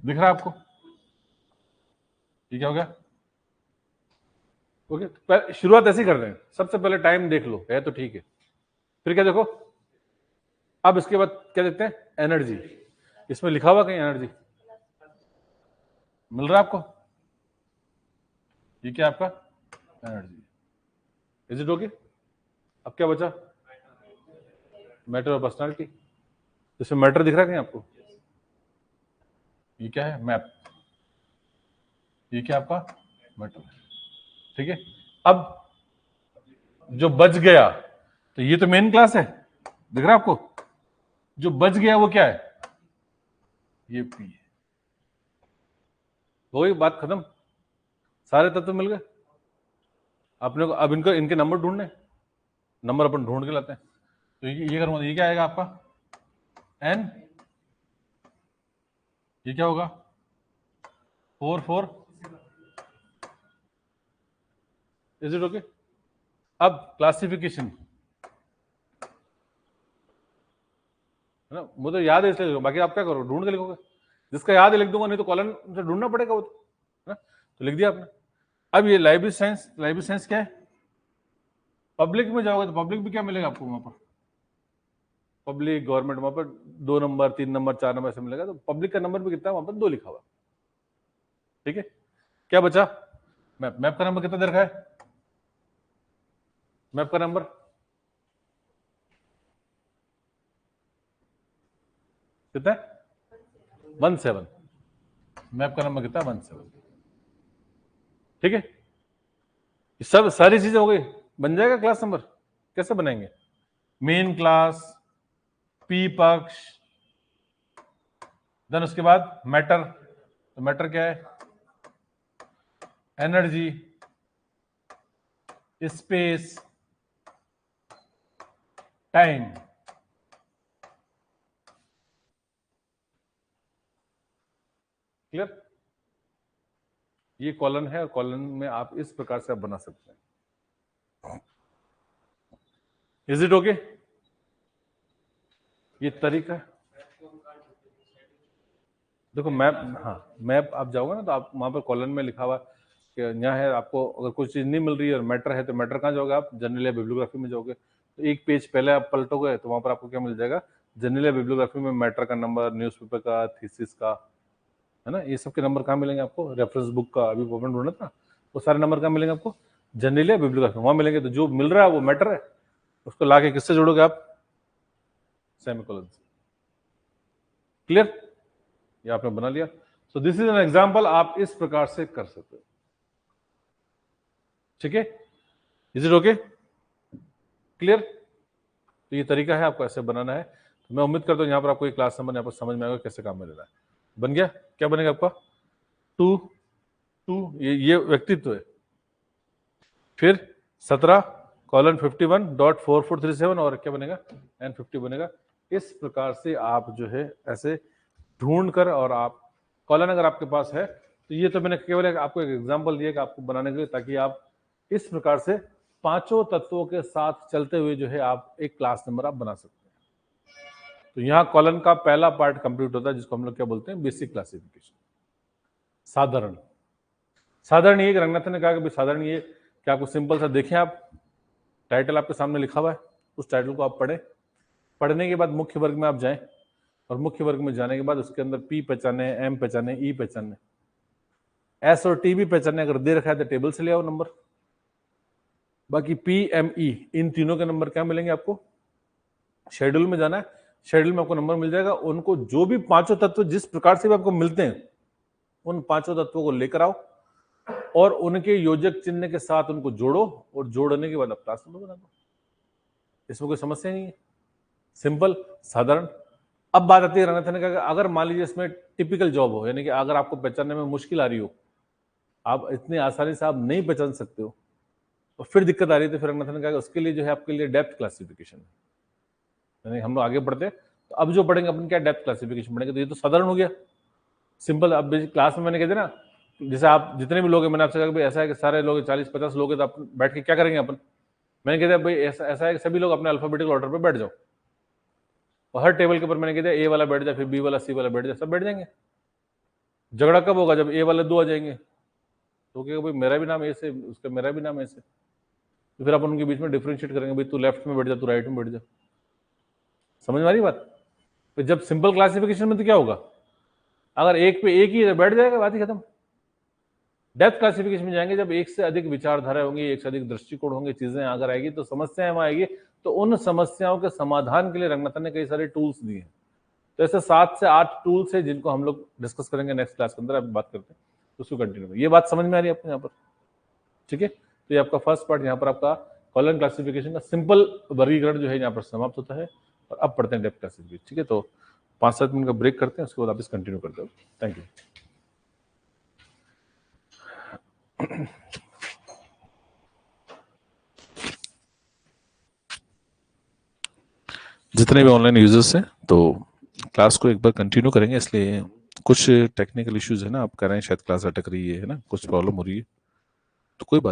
दिख रहा है आपको, ये क्या हो गया, ओके, शुरुआत ऐसे ही कर रहे हैं, सबसे पहले टाइम देख लो है तो ठीक है, फिर क्या देखो, अब इसके बाद क्या देखते हैं, एनर्जी। इसमें लिखा हुआ कहीं एनर्जी मिल रहा है आपको, ये क्या आपका एनर्जी, इज इट ओके। अब क्या बचा, मैटर और पर्सनालिटी। इसमें मैटर दिख रहा है कहीं आपको, ये क्या है, मैप, ये क्या आपका मैटर, ठीक है। अब जो बच गया, तो ये तो मेन क्लास है, दिख रहा है आपको, जो बच गया वो क्या है, ये पी है। हो गई बात खत्म, सारे तत्व मिल गए अपने को। अब इनको, इनके नंबर ढूंढने, नंबर अपन ढूंढ के लाते हैं। तो ये करूंगा, ये क्या आएगा आपका एन, ये क्या होगा 4 4, इज इट ओके। अब क्लासिफिकेशन है ना, मुझे याद है इसलिए, बाकी आप क्या करो, ढूंढ के लिखोगे, जिसका याद है लिख दूंगा, नहीं तो कॉलम से ढूंढना पड़ेगा वो तो, है ना, तो लिख दिया आपने। अब ये लाइब्रेरी साइंस, लाइब्रेरी साइंस क्या है, पब्लिक में जाओगे तो पब्लिक भी क्या मिलेगा आपको वहां पर, पब्लिक गवर्नमेंट, वहां पर 2 नंबर 3 नंबर 4 नंबर ऐसे मिलेगा, तो पब्लिक का नंबर भी कितना है वहां पर 2 लिखा हुआ, ठीक है। क्या बचा, मैप, मैप का नंबर कितना दे रखा है, मैप का नंबर कितना है 17, मैप का नंबर कितना है 17, ठीक है। सब सारी चीजें हो गई, बन जाएगा क्लास नंबर, कैसे बनाएंगे, मेन क्लास, पी पक्ष, देन उसके बाद मैटर, तो मैटर क्या है, एनर्जी, स्पेस, टाइम, क्लियर। ये कॉलन है और कॉलन में आप इस प्रकार से आप बना सकते हैं, इज इट ओके। ये तरीका है, देखो मैप, हाँ मैप आप जाओगे ना तो आप वहां पर कॉलन में लिखा हुआ कि यहाँ है, आपको अगर कोई चीज नहीं मिल रही है और मैटर है तो मैटर कहाँ जाओगे आप, जनरल या बिब्लियोग्राफी में जाओगे, तो एक पेज पहले आप पलटोगे तो वहां पर आपको क्या मिल जाएगा, जनरल या बिब्लियोग्राफी में मैटर का नंबर, न्यूज़पेपर का, थीसिस का, है ना, ये सब के नंबर कहाँ मिलेंगे आपको, रेफरेंस बुक का अभी ओपन ढूंढना था, वो सारे नंबर कहाँ मिलेंगे आपको, जनरल या बिब्लियोग्राफी वहां मिलेंगे। तो जो मिल रहा है वो मैटर है, उसको लाके किससे जोड़ोगे आप, सेमीकोलन से, क्लियर, ये आपने बना लिया। So this is an example, आप इस प्रकार से कर सकते हो, ठीक है, इज इट ओके, क्लियर। तो ये तरीका है आपको ऐसे बनाना है, तो मैं उम्मीद करता हूं यहाँ पर आपको ये क्लास नंबर यहाँ पर समझ में आएगा कैसे काम में लेना है। बन गया, क्या बनेगा आपका 2 2, ये व्यक्तित्व है, फिर 17 कॉलन 51.4437 और क्या बनेगा N50 बनेगा। इस प्रकार से आप जो है ऐसे ढूंढ कर, और आप कॉलन अगर आपके पास है तो ये तो मैंने केवल आपको एक एग्जांपल दिया कि आपको बनाने के लिए, ताकि आप इस प्रकार से पांचों तत्वों के साथ चलते हुए जो है आप एक क्लास नंबर आप बना सकते हैं। तो यहाँ कॉलन का पहला पार्ट कंप्लीट होता है, जिसको हम लोग क्या बोलते हैं, बेसिक क्लासिफिकेशन, साधारण। साधारण ये रंगनाथन ने कहा कि भाई साधारण ये क्या, आपको सिंपल सा देखें, आप टाइटल आपके सामने लिखा हुआ है, उस टाइटल को आप पढ़ें, पढ़ने के बाद मुख्य वर्ग में आप जाएं, और मुख्य वर्ग में जाने के बाद उसके अंदर पी पहचाने, एम पहचाने, ई पहचाने, एस और टी भी पहचाने, अगर दे रखा है तो टेबल से ले आओ नंबर। बाकी पी एम ई इन तीनों के नंबर क्या मिलेंगे आपको, शेड्यूल में जाना है, शेड्यूल में आपको नंबर मिल जाएगा। उनको जो भी पांचों तत्व जिस प्रकार से भी आपको मिलते हैं, उन पांचों तत्वों को लेकर आओ और उनके योजक चिन्ह के साथ उनको जोड़ो, और जोड़ने के बाद आप क्लास नंबर बना दो। इसमें कोई समस्या नहीं है, सिंपल, साधारण। अब बात आती है रंगनाथन ने कहा, अगर मान लीजिए इसमें टिपिकल जॉब हो, यानी कि अगर आपको पहचानने में मुश्किल आ रही हो, आप इतनी आसानी से आप नहीं पहचान सकते हो, और फिर दिक्कत आ रही है, तो फिर रंगनाथन ने कहा उसके लिए जो है आपके लिए डेप्थ क्लासिफिकेशन है। यानी हम लोग आगे बढ़ते हैं तो अब जो पढ़ेंगे अपन क्या, डेप्थ क्लासिफिकेशन पढ़ेंगे। तो ये तो साधारण हो गया, सिंपल। अब क्लास में मैंने कह दिया ना, जैसे आप जितने भी लोग हैं, मैंने आपसे कहा भाई ऐसा है कि सारे लोग 40-50 लोग हैं, तो आप बैठ के क्या करेंगे अपन, मैंने कह दिया भाई ऐसा है कि सभी लोग अपने अल्फाबेटिकल ऑर्डर पे बैठ जाओ, और हर टेबल के ऊपर मैंने कह दिया ए वाला बैठ जाए, फिर बी वाला, सी वाला बैठ जाए, सब बैठ जाएंगे। झगड़ा कब होगा, जब ए वाले 2 आ जाएंगे, तो कहेगा भाई मेरा भी नाम ए से, उसका मेरा भी नाम ए से, तो फिर अपन उनके बीच में डिफरेंशिएट करेंगे, भाई तू लेफ्ट में बैठ जा, तू राइट में बैठ जा। समझ में आ रही बात? तो जब सिंपल क्लासिफिकेशन में तो क्या होगा, अगर एक पे एक ही बैठ जाएगा, बात ही खत्म। डेप्थ क्लासिफिकेशन में जाएंगे जब एक से अधिक विचारधारा होंगी, एक से अधिक दृष्टिकोण होंगे, चीजें अगर आएगी तो समस्याएं वहां आएगी, तो उन समस्याओं के समाधान के लिए रंगनाथन ने कई सारे टूल्स दिए हैं। तो ऐसे 7 से 8 टूल्स है जिनको हम लोग डिस्कस करेंगे नेक्स्ट क्लास के अंदर, अब बात करते हैं तो उसको कंटिन्यू करें। ये बात समझ में आ रही है आपको यहाँ पर? ठीक है, तो ये आपका फर्स्ट पार्ट, यहाँ पर आपका कॉलम क्लासिफिकेशन का सिंपल वर्गीकरण जो है यहाँ पर समाप्त होता है, और अब पढ़ते हैं डेप्थ क्लासिफिकेशन। ठीक है, तो 5-7 मिनट का ब्रेक करते हैं, उसके बाद वापस कंटिन्यू करते हैं। Thank you. जितने भी ऑनलाइन यूजर्स हैं तो क्लास को एक बार कंटिन्यू करेंगे, इसलिए कुछ टेक्निकल इश्यूज है ना, आप कह रहे हैं शायद क्लास अटक रही है ना, कुछ प्रॉब्लम हो रही है, तो कोई बात